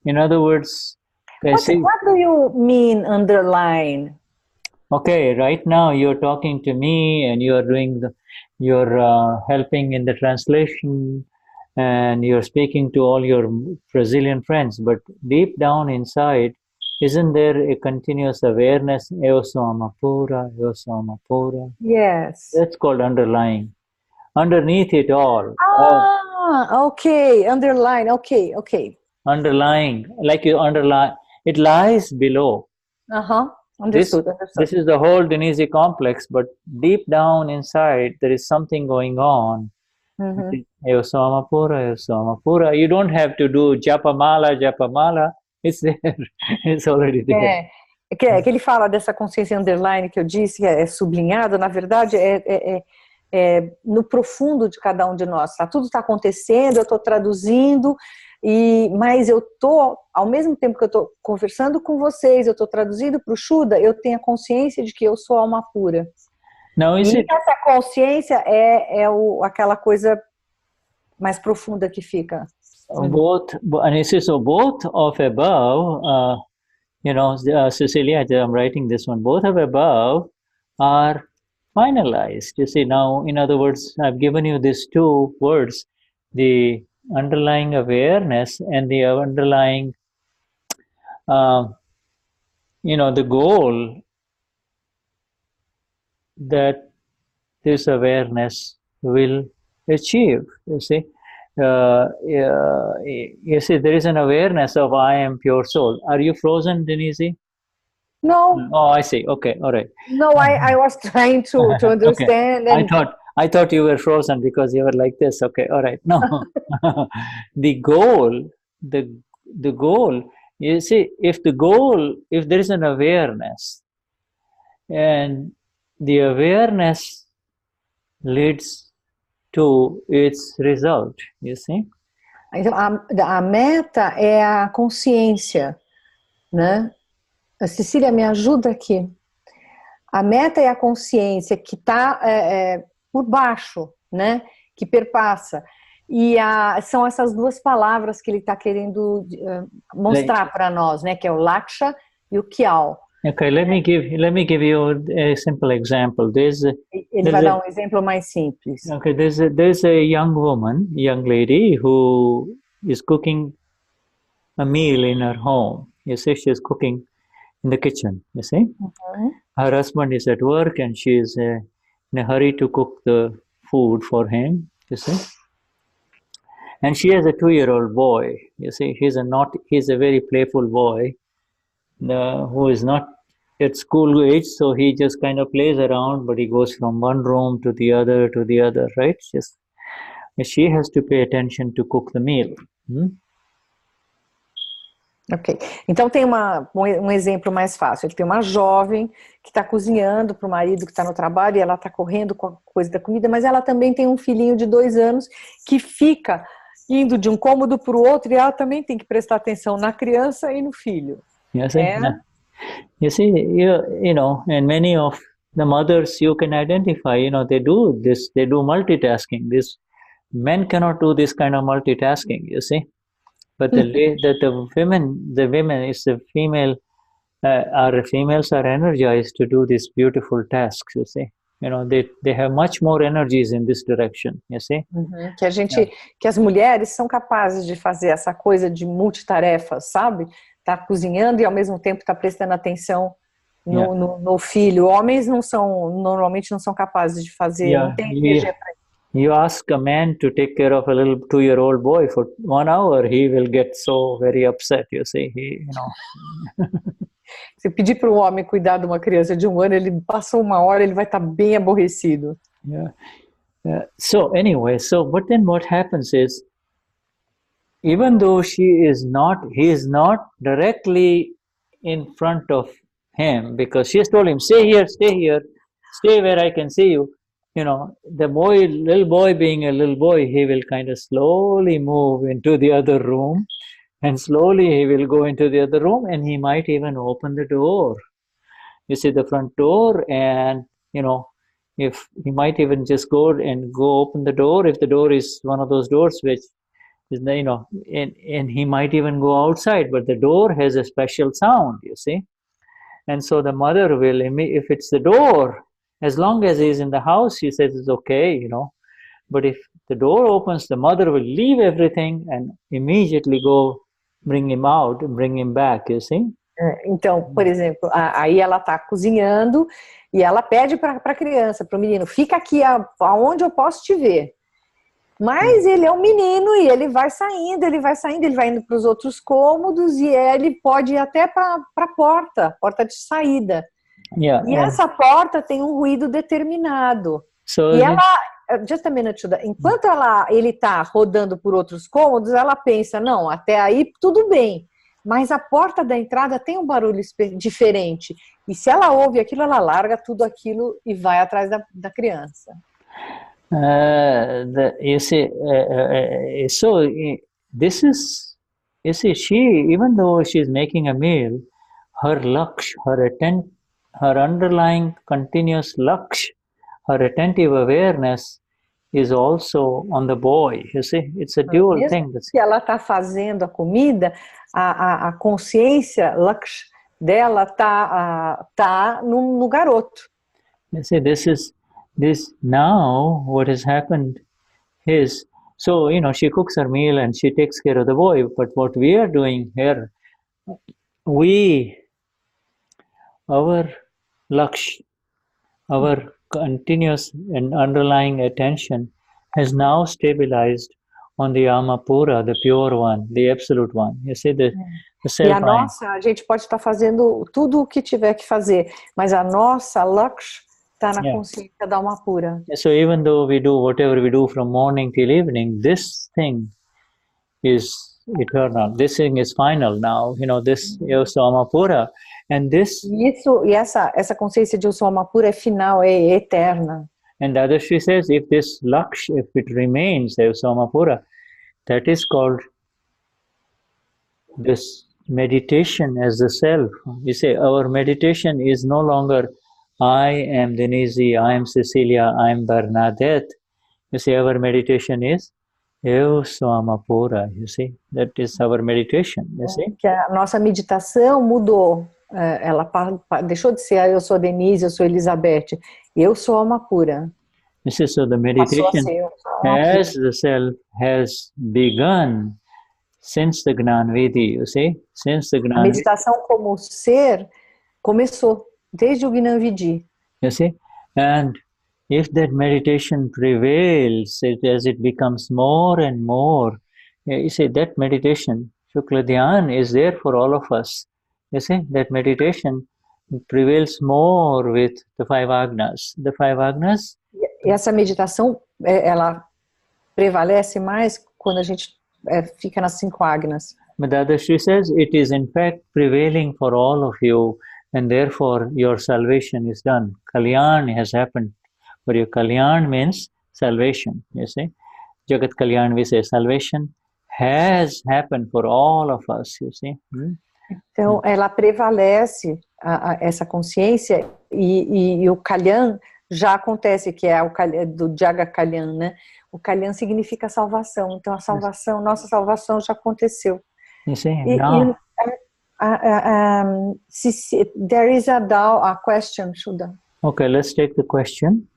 In other words, what do you mean underline? Okay, right now you're talking to me and you're doing you're helping in the translation and you're speaking to all your Brazilian friends, but deep down inside, isn't there a continuous awareness? Eu sou uma pura, eu sou uma pura. Yes. That's called underlying. Underneath it all. Okay, underline, okay. Underlying, like you underline, it lies below. Understood. This is the whole Denize complex, but deep down inside, there is something going on. Eu sou uma pura, eu sou uma pura. You don't have to do japamala. It's there. It's already there. Que ele fala dessa consciência underline que eu disse, que é sublinhado, na verdade, é no profundo de cada um de nós. Tudo está acontecendo, eu estou traduzindo, mas eu estou, ao mesmo tempo que eu estou conversando com vocês, eu estou traduzindo para o Shuddha, eu tenho a consciência de que eu sou alma pura. Não, essa consciência é aquela coisa mais profunda que fica. Both, and it says, so both of above, Cecilia, I'm writing this one, both of above are finalized. You see, now, in other words, I've given you these two words, the underlying awareness and the underlying, the goal that this awareness will achieve, you see. You see, there is an awareness of I am pure soul. Are you frozen, Denize? No. Oh, I see. Okay, all right. No, I was trying to understand. Okay. I thought you were frozen because you were like this. Okay, all right. No, the goal, you see, if there is an awareness, and the awareness leads to its result, you see. Então, a meta é a consciência, né? A Cecilia, me ajuda aqui. A meta é a consciência que está por baixo, né? Que perpassa. E são essas duas palavras que ele está querendo mostrar para nós, né? Que é o laksha e o khyal. Okay, let me give you a simple example. Ele vai dar exemplo mais simples. Okay, there's a young lady who is cooking a meal in her home. You see, she's cooking in the kitchen, you see. Her husband is at work and she is in a hurry to cook the food for him, you see. And she has a 2-year-old boy, you see. He's a very playful boy who is not at school age, so he just kind of plays around, but he goes from one room to the other, right? She has to pay attention to cook the meal. Ok, então tem um exemplo mais fácil. Ele tem uma jovem que está cozinhando para o marido que está no trabalho e ela está correndo com a coisa da comida, mas ela também tem um filhinho de 2 anos que fica indo de um cômodo para o outro e ela também tem que prestar atenção na criança e no filho. Yes, you see, and many of the mothers you can identify, they do multitasking. Men cannot do this kind of multitasking, you see. But the females are energized to do these beautiful tasks, you see. They have much more energies in this direction, you see. Que as mulheres são capazes de fazer essa coisa de multitarefas, sabe? Tá cozinhando e ao mesmo tempo tá prestando atenção no filho. Homens normalmente não são capazes de fazer, não tem energia para isso. You ask a man to take care of a little 2-year-old boy for 1 hour, he will get so very upset, you see. Se pedir para um homem cuidar de uma criança de 1 ano, ele passa 1 hora, ele vai estar bem aborrecido. So anyway, but then what happens is, even though he is not directly in front of him, because she has told him, stay here, stay where I can see you. The little boy being a little boy, he will kind of slowly move into the other room, and slowly he will go into the other room, and he might even open the door. You see the front door, and if he might even just go open the door, if the door is one of those doors which is, and he might even go outside, but the door has a special sound, you see. And so the mother will, if it's the door, as long as he's in the house, she says it's okay, But if the door opens, the mother will leave everything and immediately go bring him out and bring him back, you see. Então, por exemplo, aí ela está cozinhando e ela pede para a criança, para o menino, fica aqui aonde eu posso te ver. Mas ele é um menino e ele vai saindo, ele vai indo para os outros cômodos e ele pode ir até para a porta de saída. E essa porta tem um ruído determinado. E ela, just a minute, Shuddha, enquanto ele está rodando por outros cômodos, ela pensa, não, até aí tudo bem. Mas a porta da entrada tem um barulho diferente. E se ela ouve aquilo, ela larga tudo aquilo e vai atrás da criança. So this is, she, even though she's making a meal, her laksha, her underlying continuous laksha, her attentive awareness is also on the boy, you see, it's a dual thing. Se ela está fazendo a comida, a consciência laksha dela tá no garoto. You see, this now what has happened is, so she cooks her meal and she takes care of the boy, but what we are doing here, our laksha, our continuous and underlying attention has now stabilized on the Alma pura, the pure one, the absolute one. You see, the self. E a gente pode estar fazendo tudo o que tiver que fazer, mas a nossa laksha está na consciência da Alma pura. So even though we do whatever we do from morning till evening, this thing is eternal. This thing is final now. This is Alma pura, and this. Essa consciência de eu sou Alma pura é final, é eterna. And Dadashri says, if this laksha, if it remains, Alma pura, that is called this meditation as the self. You say our meditation is no longer I am Denize, I am Cecilia, I am Bernadette. You see, our meditation is Eu sou Alma pura. You see, that is our meditation. You see? Que a nossa meditação mudou. Ela deixou de ser eu sou Denize, eu sou Elizabeth. Eu sou Alma pura. You see, so the meditation as the self has begun since the Gnani Vidhi. You see, since the Gnani. A meditação como ser começou desde o Gnani Vidhi. You see, and if that meditation prevails, as it becomes more and more, you see, that meditation, shukladhyan, is there for all of us. You see, that meditation prevails more with the 5 agnas. The 5 agnas. E essa meditação, ela prevalece mais quando a gente fica nas 5 agnas. But Dadashri says it is in fact prevailing for all of you, and therefore your salvation is done. Khyal has happened. For your khyal means salvation, you see. Jagat Kalyan, we say salvation has happened for all of us, you see. Então, ela prevalece, essa consciência, e o khyal já acontece, que é o do Jaga Kalyan, né? O khyal significa salvação, então a salvação, nossa salvação já aconteceu. You see, now. There is a question, Shuddha. Okay, let's take the question.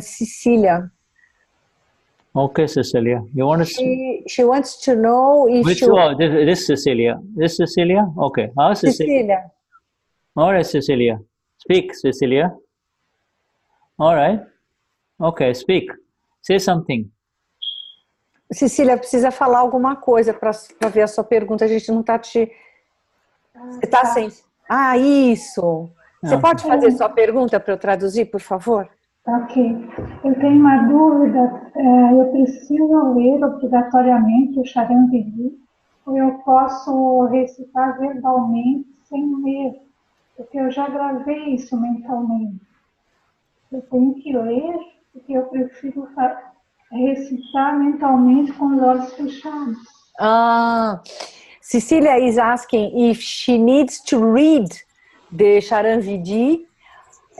Cecilia. Okay, Cecilia. You want to? She wants to know if this Cecilia. This Cecilia? Okay. How Cecilia? All right, Cecilia. Speak, Cecilia. All right. Okay, speak. Say something. Cecília, precisa falar alguma coisa para ver a sua pergunta. A gente não está te... Você está sem... Ah, isso. Você pode fazer sua pergunta para eu traduzir, por favor? Ok. Eu tenho uma dúvida. Eu preciso ler obrigatoriamente o Charan Vidhi ou eu posso recitar verbalmente sem ler? Porque eu já gravei isso mentalmente. Eu tenho que ler porque eu prefiro recitar mentalmente com os olhos fechados. Cecilia is asking if she needs to read the Charan Vidhi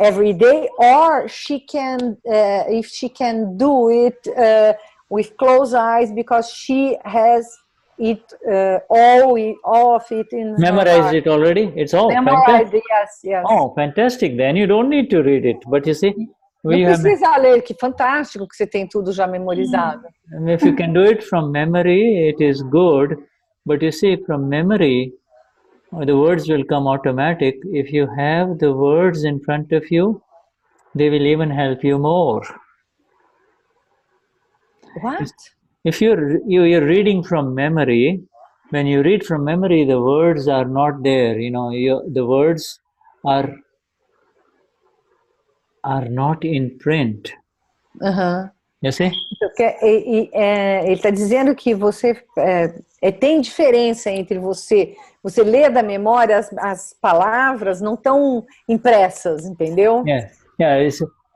every day, or she can, if she can do it with closed eyes, because she has it all of it in Memorized her heart. it already? It's all Memorized, fantastic. yes. Oh, fantastic. Then you don't need to read it. But you see, Não precisa ler, que fantástico que você tem tudo já memorizado. And if you can do it from memory, it is good. But you see, from memory, the words will come automatic. If you have the words in front of you, they will even help you more. What? If you're reading from memory, when you read from memory, the words are not there. The words are not in print. You see? Ele está dizendo que você tem diferença entre você lê da memória, as palavras não estão impressas, entendeu? Yeah.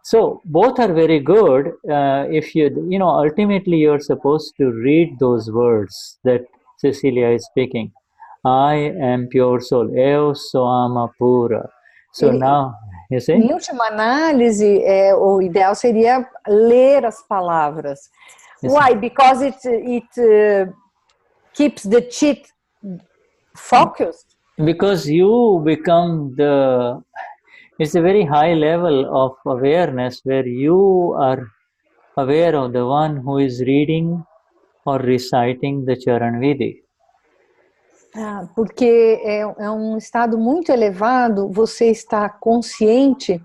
So both are very good. If ultimately you're supposed to read those words that Cecilia is speaking. I am pure soul. Eu sou alma pura. So now, you see? Em última análise, o ideal seria ler as palavras. Why? Because it keeps the cheat focused. Because you become it's a very high level of awareness where you are aware of the one who is reading or reciting the Charan Vidhi. Porque é estado muito elevado, você está consciente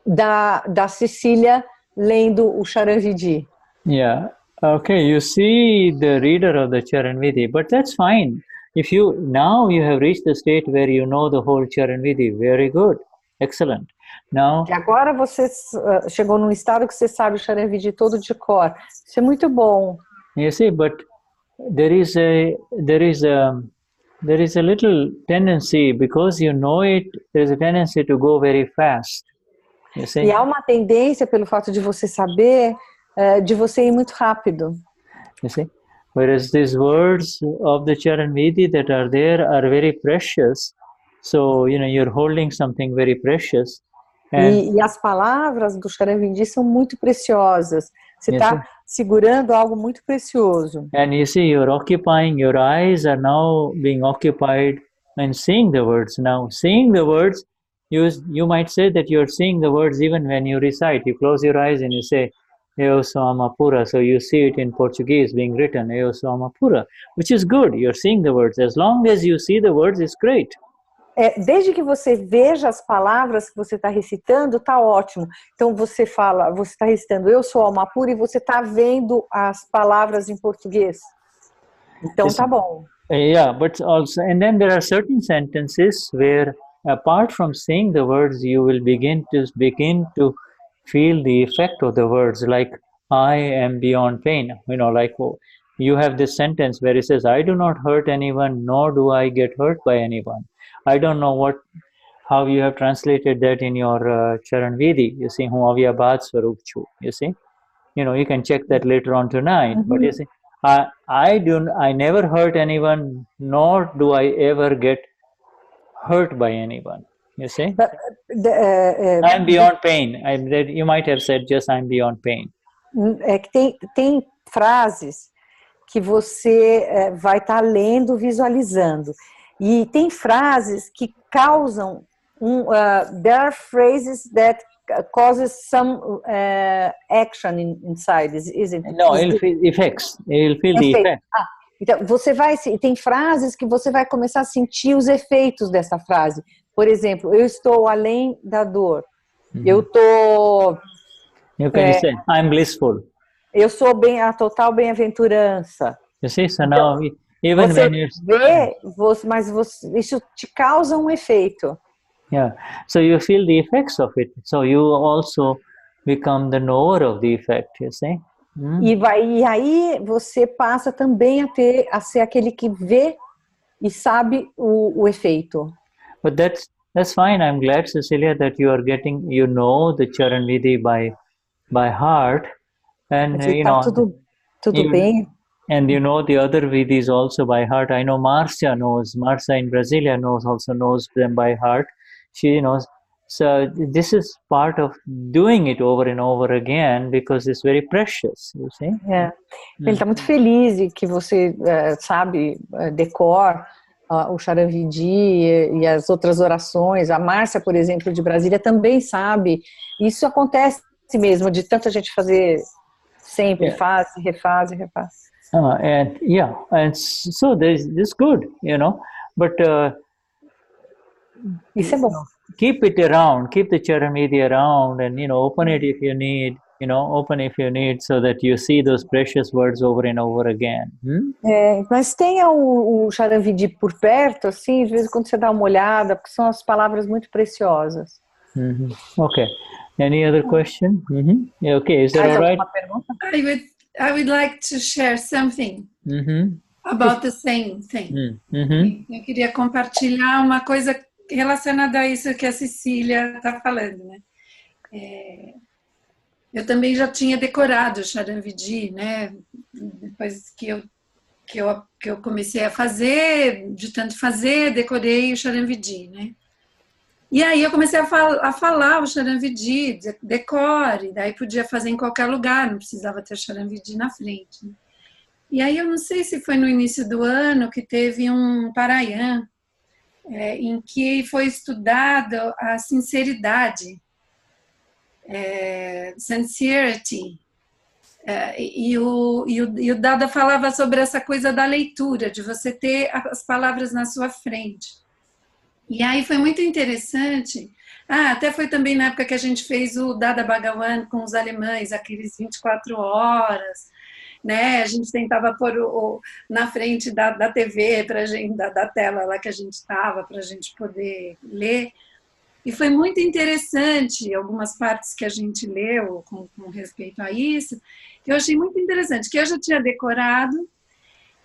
da Cecília lendo o Charan Vidhi. Yeah, okay, you see the reader of the Charan Vidhi, but that's fine. If now you have reached the state where you know the whole Charan Vidhi, very good, excellent. Now, e agora você chegou num estado que você sabe o Charan Vidhi todo de cor. Isso é muito bom. You see, but there is a little tendency, because you know it, there is a tendency to go very fast. You see? E há uma tendência, pelo fato de você saber, de você ir muito rápido. You see? Whereas these words of the Charan Vidhi that are there are very precious. So, you're holding something very precious. E as palavras do Charan Vidhi são muito preciosas. Você está segurando algo muito precioso. And you see, you're occupying, your eyes are now being occupied and seeing the words. Now, seeing the words, you might say that you're seeing the words even when you recite. You close your eyes and you say, Eu sou alma pura. So you see it in Portuguese being written, Eu sou alma pura, which is good. You're seeing the words. As long as you see the words, it's great. Desde que você veja as palavras que você está recitando, está ótimo. Então você está recitando Eu sou alma pura e você está vendo as palavras em português. Então tá bom. Yeah, but also, and then there are certain sentences where, apart from seeing the words, you will begin to feel the effect of the words, like I am beyond pain. Like you have this sentence where it says, I do not hurt anyone, nor do I get hurt by anyone. I don't know how you have translated that in your Charan Vidhi. You see, Hum avya baad swarup chu. You see, you can check that later on tonight. But you see, I never hurt anyone, nor do I ever get hurt by anyone. You see, I'm beyond pain. You might have said just I'm beyond pain. É que tem frases que você vai estar lendo, visualizando. E tem frases que causam there are phrases that causes some action inside, isn't it? No, it'll feel effects. You'll feel the effect. Então, tem frases que você vai começar a sentir os efeitos dessa frase. Por exemplo, eu estou além da dor. Eu estou... You can say, I'm blissful. Eu sou a total bem-aventurança. You see, so now... Even você when you vê, mas isso te causa um efeito. Yeah, so you feel the effects of it. So you also become the knower of the effect. You see. E aí você passa também a ser aquele que vê e sabe o efeito. But that's fine. I'm glad, Cecilia, that you are getting the Charan Vidhi by heart, and tudo bem. And the other Vidhis also by heart. I know Marcia in Brasilia also knows them by heart. She knows. So this is part of doing it over and over again because it's very precious, you see. Ele está muito feliz que você sabe decor o Charan Vidhi e as outras orações. A Márcia, por exemplo, de Brasília, também sabe. Isso acontece mesmo, de tanta gente fazer sempre, faz, refaz. And so this is good, you know, but isso é bom. Keep it around, keep the Charan Vidhi around, and open it if you need, so that you see those precious words over and over again. Mas tenha o Charan Vidhi por perto, assim, de vez em quando você dá uma olhada, porque são as palavras muito preciosas. Okay. Any other question? Okay, is that all right? I would like to share something about the same thing. Eu queria compartilhar uma coisa relacionada a isso que a Cecília está falando, né? Eu também já tinha decorado o Charan Vidhi, né? Depois que eu comecei a fazer, de tanto fazer, decorei o Charan Vidhi, né? E aí eu comecei a falar o Charan Vidhi, decore, daí podia fazer em qualquer lugar, não precisava ter Charan Vidhi na frente. Né? E aí eu não sei se foi no início do ano que teve um Parayan, em que foi estudado a sinceridade, sincerity, e o Dada falava sobre essa coisa da leitura, de você ter as palavras na sua frente. E aí foi muito interessante, até foi também na época que a gente fez o Dada Bhagavan com os alemães, aqueles 24 horas, né? A gente tentava pôr na frente da TV, pra gente, da tela lá que a gente estava, para a gente poder ler. E foi muito interessante algumas partes que a gente leu com respeito a isso, que eu achei muito interessante, que eu já tinha decorado,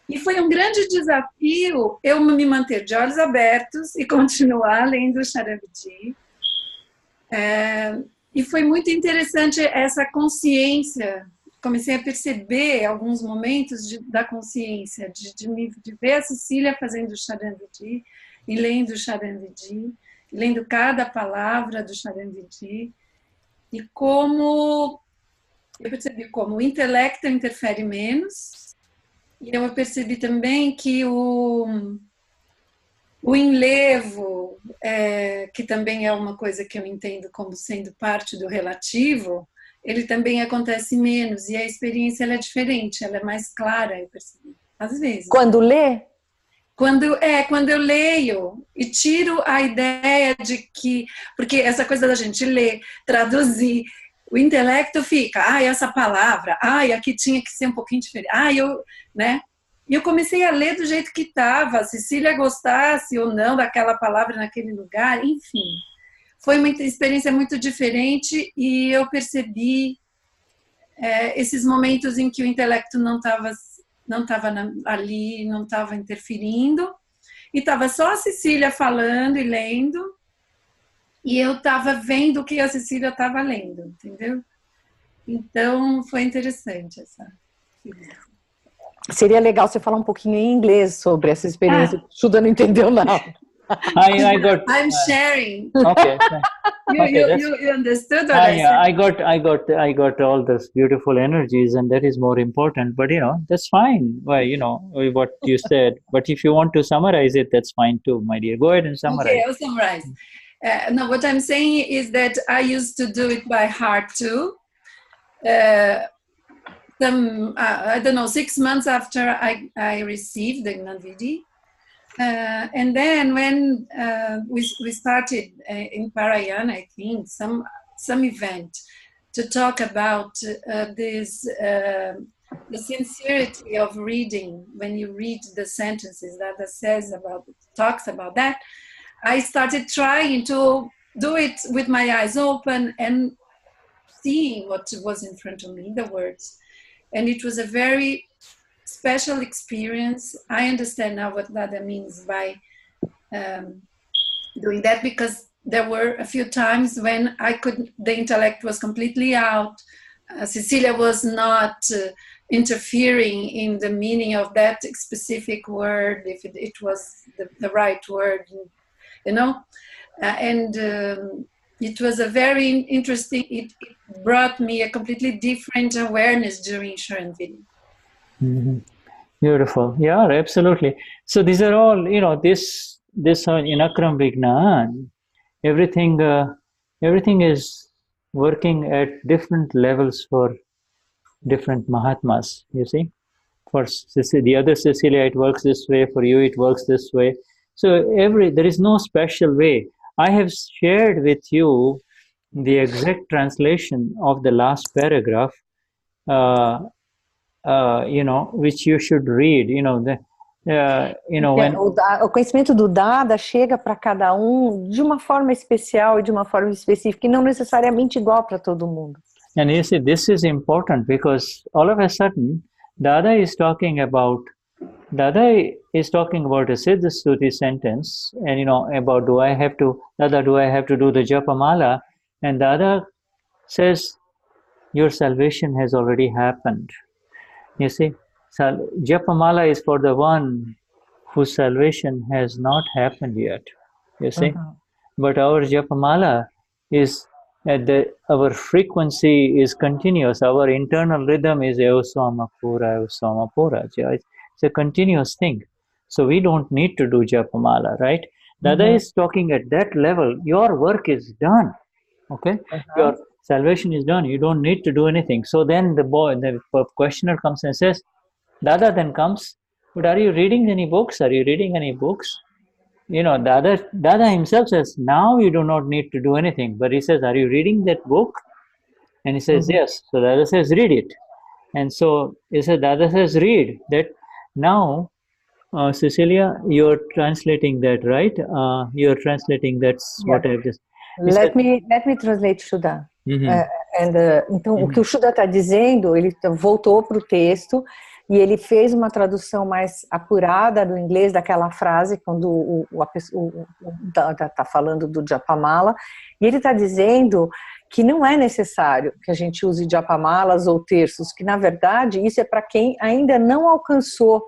e foi um grande desafio eu me manter de olhos abertos e continuar lendo o Charan Vidhi. E foi muito interessante essa consciência. Comecei a perceber alguns momentos da consciência, de ver a Cecília fazendo o Charan Vidhi e lendo o Charan Vidhi, lendo cada palavra do Charan Vidhi, e como eu percebi como o intelecto interfere menos, e eu percebi também que o enlevo, que também é uma coisa que eu entendo como sendo parte do relativo, ele também acontece menos, e a experiência ela é diferente, ela é mais clara, eu percebi, às vezes. Quando lê? Quando eu leio e tiro a ideia de que, porque essa coisa da gente ler, traduzir, o intelecto fica, essa palavra, aqui tinha que ser um pouquinho diferente, né? E eu comecei a ler do jeito que estava, a Cecília gostasse ou não daquela palavra naquele lugar, enfim. Foi uma experiência muito diferente e eu percebi esses momentos em que o intelecto não estava ali, não estava interferindo, e estava só a Cecília falando e lendo, e eu estava vendo o que a Cecília estava lendo, entendeu? Então, foi interessante essa. Seria legal você falar um pouquinho em inglês sobre essa experiência. Shuddha não entendeu, não. I'm sharing. Okay. You understood what I said? I got all those beautiful energies, and that is more important. But that's fine. Well, what you said. But if you want to summarize it, that's fine too, my dear. Go ahead and summarize. Okay, I'll summarize. No, what I'm saying is that I used to do it by heart too. I don't know, 6 months after I received the Gnani Vidhi. And then when we started in Parayan, I think, some event to talk about the sincerity of reading, when you read the sentences that talks about that, I started trying to do it with my eyes open and seeing what was in front of me, the words. And it was a very special experience. I understand now what Dada means by doing that, because there were a few times when the intellect was completely out. Cecilia was not interfering in the meaning of that specific word, if it was the right word, and it was a very interesting, it brought me a completely different awareness during Charan Vidhi. Beautiful. Yeah, absolutely. So these are all, this in Akram Vignan, everything is working at different levels for different Mahatmas, you see. For the other Cecilia, it works this way. For you, it works this way. So there is no special way. I have shared with you the exact translation of the last paragraph, which you should read. When O conhecimento do Dada chega para cada de uma forma especial e de uma forma específica, e não necessariamente igual para todo mundo. And you see, this is important because all of a sudden, Dada is talking about a Siddha Stuti sentence, and about do I have to do the japamala? And Dada says, your salvation has already happened. You see, japamala is for the one whose salvation has not happened yet. You see, but our japamala is our frequency is continuous. Our internal rhythm is evasoma pura. It's a continuous thing. So we don't need to do japamala, right? Dada is talking at that level. Your work is done. Okay, your salvation is done. You don't need to do anything. So then the questioner comes and says, Dada then comes, but are you reading any books? Are you reading any books? Dada himself says, now you do not need to do anything. But he says, are you reading that book? And he says, yes. So Dada says, read it. And so he says, Dada says, read that. Now, Cecilia, you're translating that, right? You're translating that's what I've just... Let me translate Shuddha. Então, o que o Shuddha está dizendo, ele voltou para o texto e ele fez uma tradução mais apurada do inglês daquela frase, quando está falando do japamala, e ele está dizendo que não é necessário que a gente use japamalas ou terços, que na verdade isso é para quem ainda não alcançou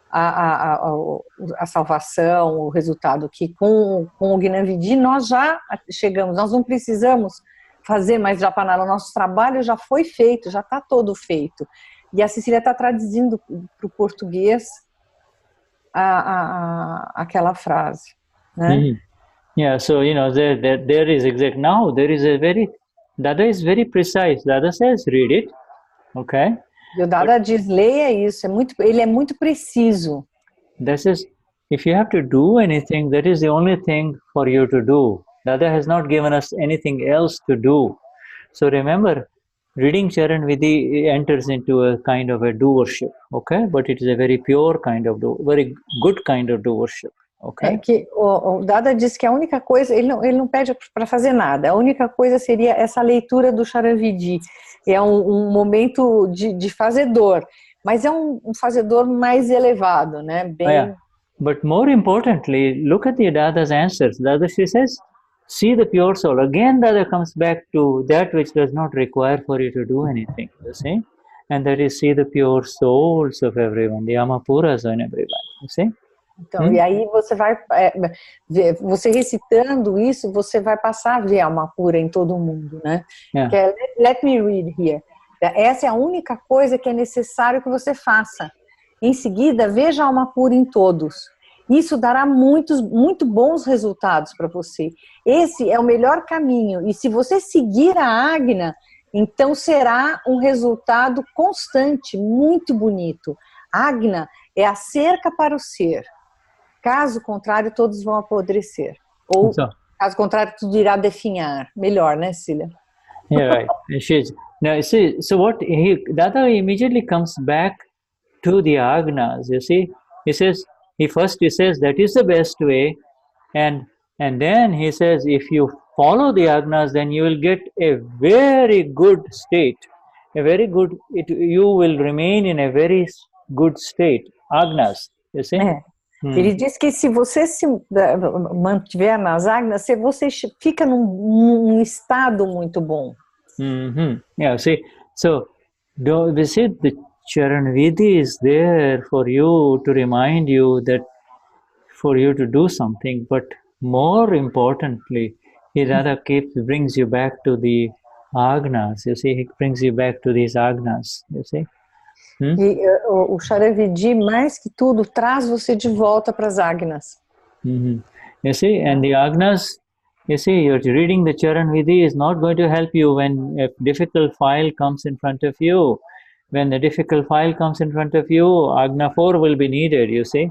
a salvação, o resultado, que com o Gnani Vidhi nós já chegamos, nós não precisamos fazer mais japamala, o nosso trabalho já foi feito, já está todo feito. E a Cecília está traduzindo para o português aquela frase, né? Yeah, so there is exact. Now there is Dada is very precise. Dada says, read it, okay? E o Dada diz, leia isso, ele é muito preciso. This is, if you have to do anything, that is the only thing for you to do. Dada has not given us anything else to do. So remember, reading Charan Vidhi enters into a kind of a doership, okay? But it is a very pure kind of very good kind of doership, okay? É que o Dada diz que a única coisa, ele não pede para fazer nada, a única coisa seria essa leitura do Charan Vidhi. É um momento de fazedor, mas é um fazedor mais elevado, né? Bem... Yeah. But more importantly, look at the Dada's answers. Dada, she says, see the pure soul. Again, Dada comes back to that which does not require for you to do anything, you see? And that is, see the pure souls of everyone, the Amapuras in everyone, you see? Então, e aí você vai, você recitando isso, você vai passar a ver a alma pura em todo mundo, né? Yeah. Que é, let me read here. Essa é a única coisa que é necessário que você faça. Em seguida, veja a alma pura em todos. Isso dará muito bons resultados para você. Esse é o melhor caminho. E se você seguir a Agna, então será um resultado constante, muito bonito. Agna é a cerca para o ser. Caso contrário, todos vão apodrecer. Ou, caso contrário, tudo irá definhar. Melhor, né, Cecília? Yeah, right. Now, see, so what Dada immediately comes back to the Agnas, you see. He says that is the best way, and then he says, if you follow the Agnas, then you will get a very good state. You will remain in a very good state. Agnas, you see. Ele diz que se você se mantiver nas Agnas, você fica num estado muito bom. Yeah, see, so we see the Charan Vidhi is there for you to remind you that for you to do something, but more importantly, He rather brings you back to the agnas, you see, he brings you back to these agnas, you see. E o Charan Vidhi, mais que tudo, traz você de volta para as agnas. You see, and the agnas, you see, you're reading the Charan Vidhi is not going to help you when a difficult file comes in front of you. When the difficult file comes in front of you, Agna 4 will be needed, you see.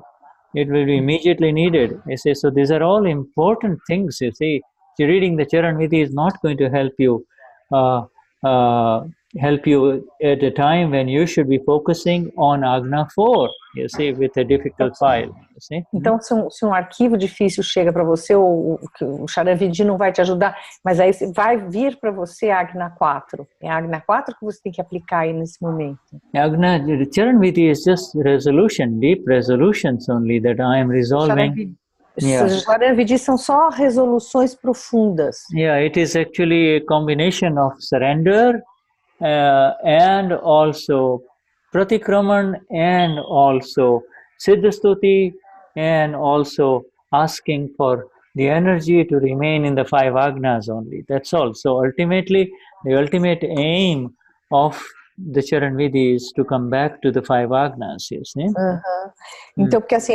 It will be immediately needed. You see, so these are all important things, you see. Reading the Charan Vidhi is not going to help you at a time when you should be focusing on Agna 4, you see, with a difficult file. You see? Então, se um arquivo difícil chega para você, o Charan Vidhi não vai te ajudar, mas aí vai vir para você a Agna 4. É a Agna 4 que você tem que aplicar aí nesse momento. The Charan Vidhi is just resolution, deep resolutions only that I am resolving. Charan Vidhi são só resoluções profundas. Yeah, it is actually a combination of surrender and also pratikraman and also Siddha Stuti and also asking for the energy to remain in the 5 agnas only. That's all. So ultimately, the ultimate aim of the Charan Vidhi is to come back to the 5 agnas, you see? Então, porque assim,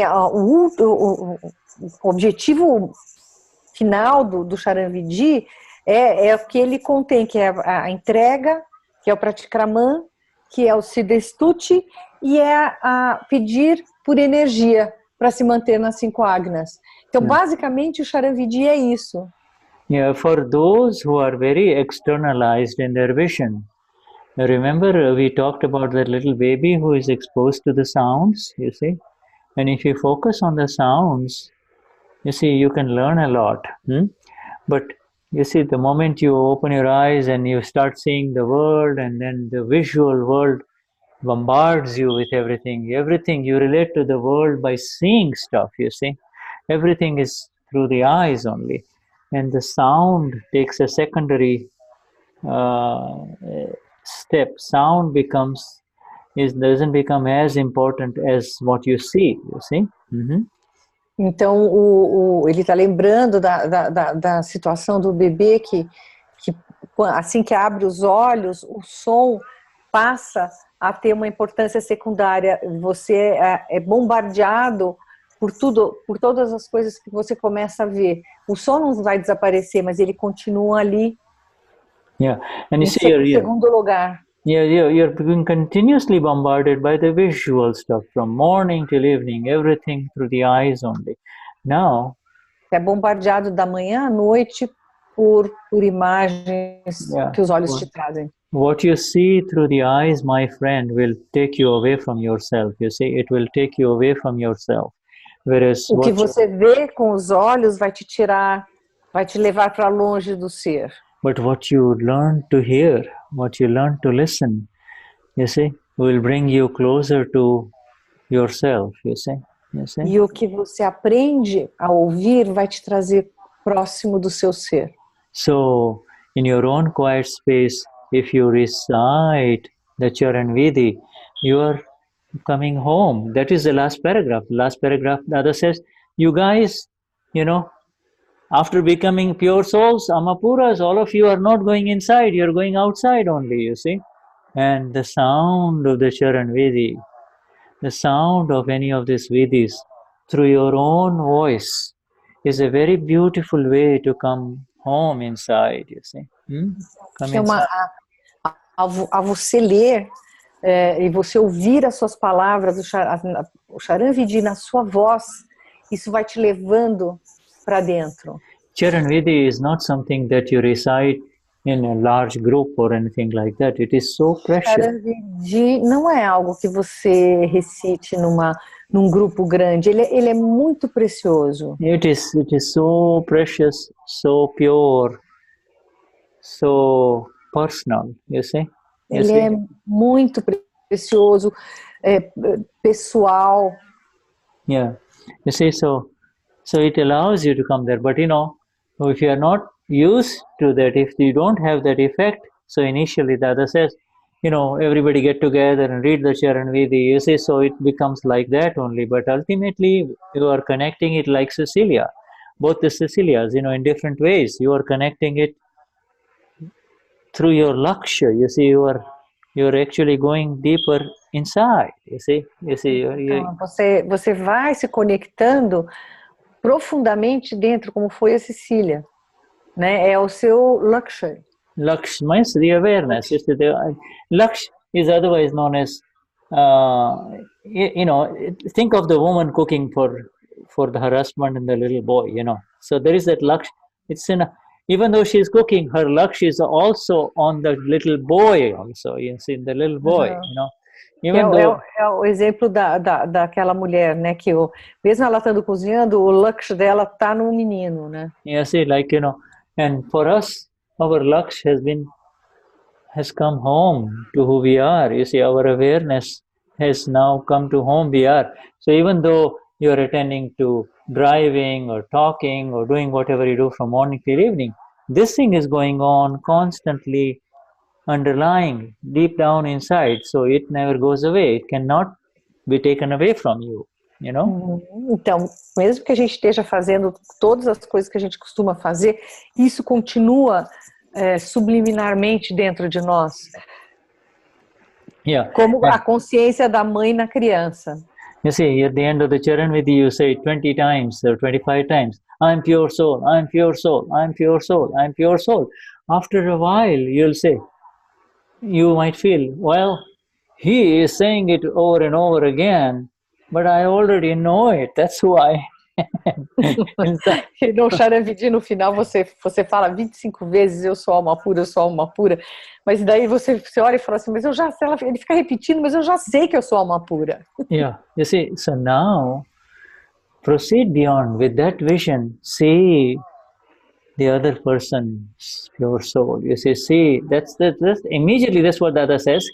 o objetivo final do Charan Vidhi é o que ele contém, que é a entrega, que é o pratikraman, que é o Siddha Stuti, e é a pedir por energia para se manter nas 5 agnas. Então, basicamente, o Charan Vidhi é isso. Yeah, for those who are very externalized in their vision, remember we talked about that little baby who is exposed to the sounds, you see? And if you focus on the sounds, you see, you can learn a lot. But you see, the moment you open your eyes and you start seeing the world, and then the visual world bombards you with everything. You relate to the world by seeing stuff, you see. Everything is through the eyes only. And the sound takes a secondary step. Sound doesn't become as important as what you see, you see. Então, ele está lembrando da situação do bebê que assim que abre os olhos, o som passa a ter uma importância secundária. Você é bombardeado por todas as coisas que você começa a ver. O som não vai desaparecer, mas ele continua ali em segundo lugar. You're being continuously bombarded by the visual stuff from morning till evening, everything through the eyes only. Now, é bombardeado da manhã à noite por imagens que os olhos te trazem. What you see through the eyes, my friend, will take you away from yourself. You see, it will take you away from yourself. Whereas o que você vê com os olhos vai te levar para longe do ser. But what you learn to hear, what you learn to listen, you see, will bring you closer to yourself, you see. E o que você aprende a ouvir vai te trazer próximo do seu ser. So, in your own quiet space, if you recite the Charan Vidhi, you are coming home. That is the last paragraph. The last paragraph, the other says, you guys, after becoming pure souls, Amapuras, all of you are not going inside, you're going outside only, you see. And the sound of the Charan Vidhi, the sound of any of these Vidhis through your own voice is a very beautiful way to come home inside, you see. A você ler e você ouvir as suas palavras, o Charan Vidhi na sua voz, isso vai te levando para dentro. Charan Vidhi is not something that you recite in a large group or anything like that. It is so precious. Charan Vidhi não é algo que você recite num grupo grande. Ele é muito precioso. It is so precious, so pure, so personal, you see? Ele é muito precioso, pessoal. Yeah, you see, so it allows you to come there. But if you are not used to that, if you don't have that effect, so initially the other says, everybody get together and read the Charan Vidhi, you see, so it becomes like that only. But ultimately, you are connecting it like Cecilia. both the Cecilias, in different ways. You are connecting it through your laksha. You see, you're actually going deeper inside. You see. Então, você vai se conectando profundamente dentro, como foi a Cecília, né? É o seu laksha. Laksha means the awareness. Laksha is otherwise known as, think of the woman cooking for her husband and the little boy, So there is that laksha. It's even though she's cooking, her laksha is also on the little boy also, the little boy, Even though... É o exemplo daquela mulher, né? Que mesmo ela estando cozinhando, o laksha dela está no menino, né? Yeah, see, and for us, our laksha has come home to who we are. You see, our awareness has now come to whom we are. So even though you're attending to driving or talking or doing whatever you do from morning till evening, this thing is going on constantly underlying deep down inside. So it never goes away. It cannot be taken away from you, Então, mesmo que a gente esteja fazendo todas as coisas que a gente costuma fazer, isso continua subliminarmente dentro de nós. Yeah. Como a consciência da mãe na criança. You see, at the end of the Charan Vidhi, you say 20 times or 25 times, I'm pure soul, I'm pure soul, I'm pure soul, I'm pure soul. After a while, you might feel, well, he is saying it over and over again, but I already know it. That's who I am. E no Charan Vidhi, no final, você fala 25 vezes, eu sou alma pura, eu sou alma pura. Mas daí você olha e fala assim, mas ele fica repetindo, mas eu já sei que eu sou alma pura. Yeah, you see, so now, proceed beyond with that vision, see the other person's pure soul. You see, that's immediately that's what Dada says.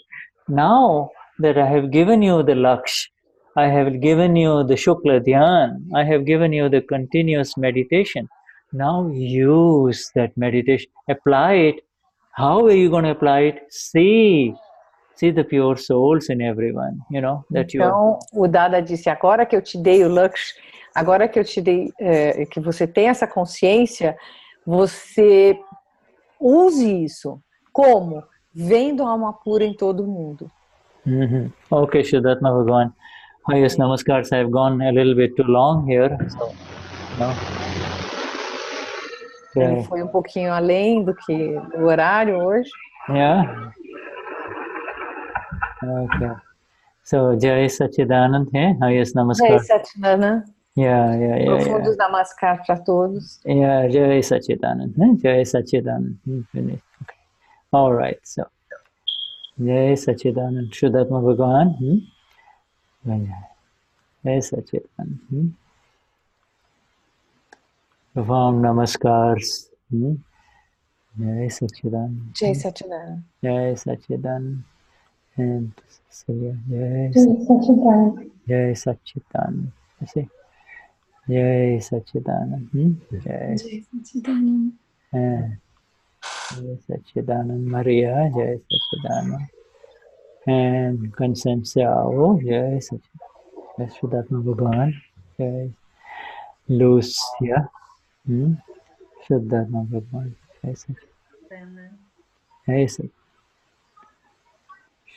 Now that I have given you the laksha, I have given you the shukladhyan, I have given you the continuous meditation. Now use that meditation, apply it. How are you going to apply it? See the pure souls in everyone, that então, o Dada disse, agora que eu te dei o laksha, agora que eu te dei, que você tem essa consciência, você use isso. Como? Vendo a alma pura em todo mundo. Okay, Shuddhatma Bhagavan. Highest namaskars. I've gone a little bit too long here. So, Ele foi pouquinho além do horário hoje. Yeah. Okay. So, Jai Sachidanand, highest namaskar. Jai Sachidanand. Yeah. Profundos namaskar para todos. Yeah, Jai Sachidanand. Jai Sachidanand. Okay. All right. So, Jai Sachidanand. Shuddhatma Bhagavan. Jai Sachidanand. Vam namaskars. Jai Sachidanand. Jai Sachidanand. Jai Sachidanand. And Cecilia. Jai Sachidanand. Jai Sachidanand. You see? Jai Sachidanand. Jai Sachidanand. Jai Sachidanand. Maria. Jai Sachidanand. And Conscie. Jai Sachidanand. Vishuddhatma Bhagavan. Jai Lucia. Shuddhatma Bhagavan. Jai Sachidanand. Jai Sachidanand.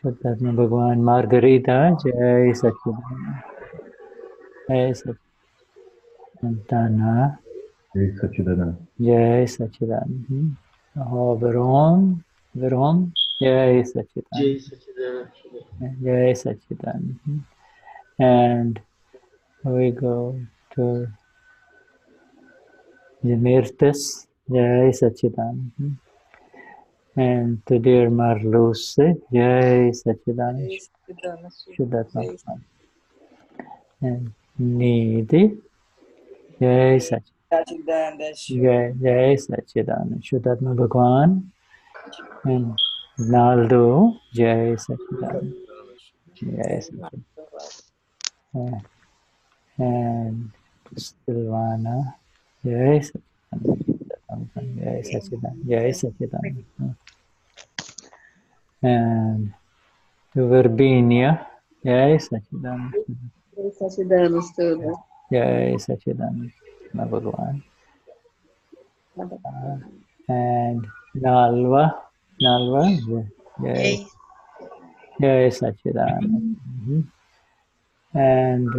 Shuddhatma Bhagavan. Margarita. Jai Sachidanand. Jai Sachidanand. Tana. Jai Sachidanand. Jai Sachidanand. Verom. Jai Sachidanand. Jai Sachidanand. Jai Sachidanand. And we go to Jamirtis. Jai Sachidanand. And to dear Marluce. Jai Sachidanand. Shuddhatma. And Nidhi. Jai Sachidanand. Jai Sachidanand. Shuddhatma Bhagavan. And Naldo. Jai Sachidanand. Jai Sachidanand. And Silvana. Jai Sachidanand. Jai Sachidanand. Jai Sachidanand. And Virginia. Jai Sachidanand. Jai Sachidanand, Estudo. Jai Sachidanand Bhagavan. And Nalva, Jai Satchidananda. And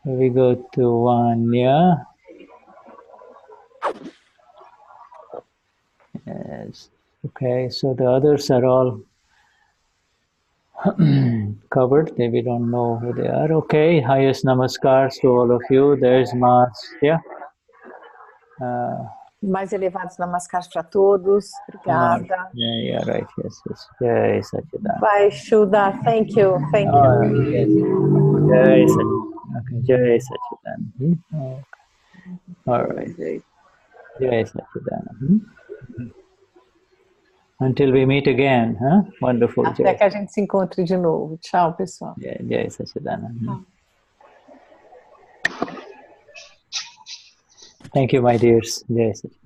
we go to Vanya. Yes. Okay, so the others are all covered. We don't know who they are. Okay, highest namaskars to all of you. There's Masya. Mais elevados namaskars para todos. Obrigada. Yeah, right. Yes. Jai Satchidananda. Bye, Shuddha. Thank you. Yes. Jai Satchidananda. Okay, Jai Satchidananda. Okay. All right. Jai Satchidananda. Until we meet again, huh? Wonderful. Até que a gente se encontre de novo. Tchau, pessoal. Jai Satchidananda. Thank you, my dears. Jai Satchidananda.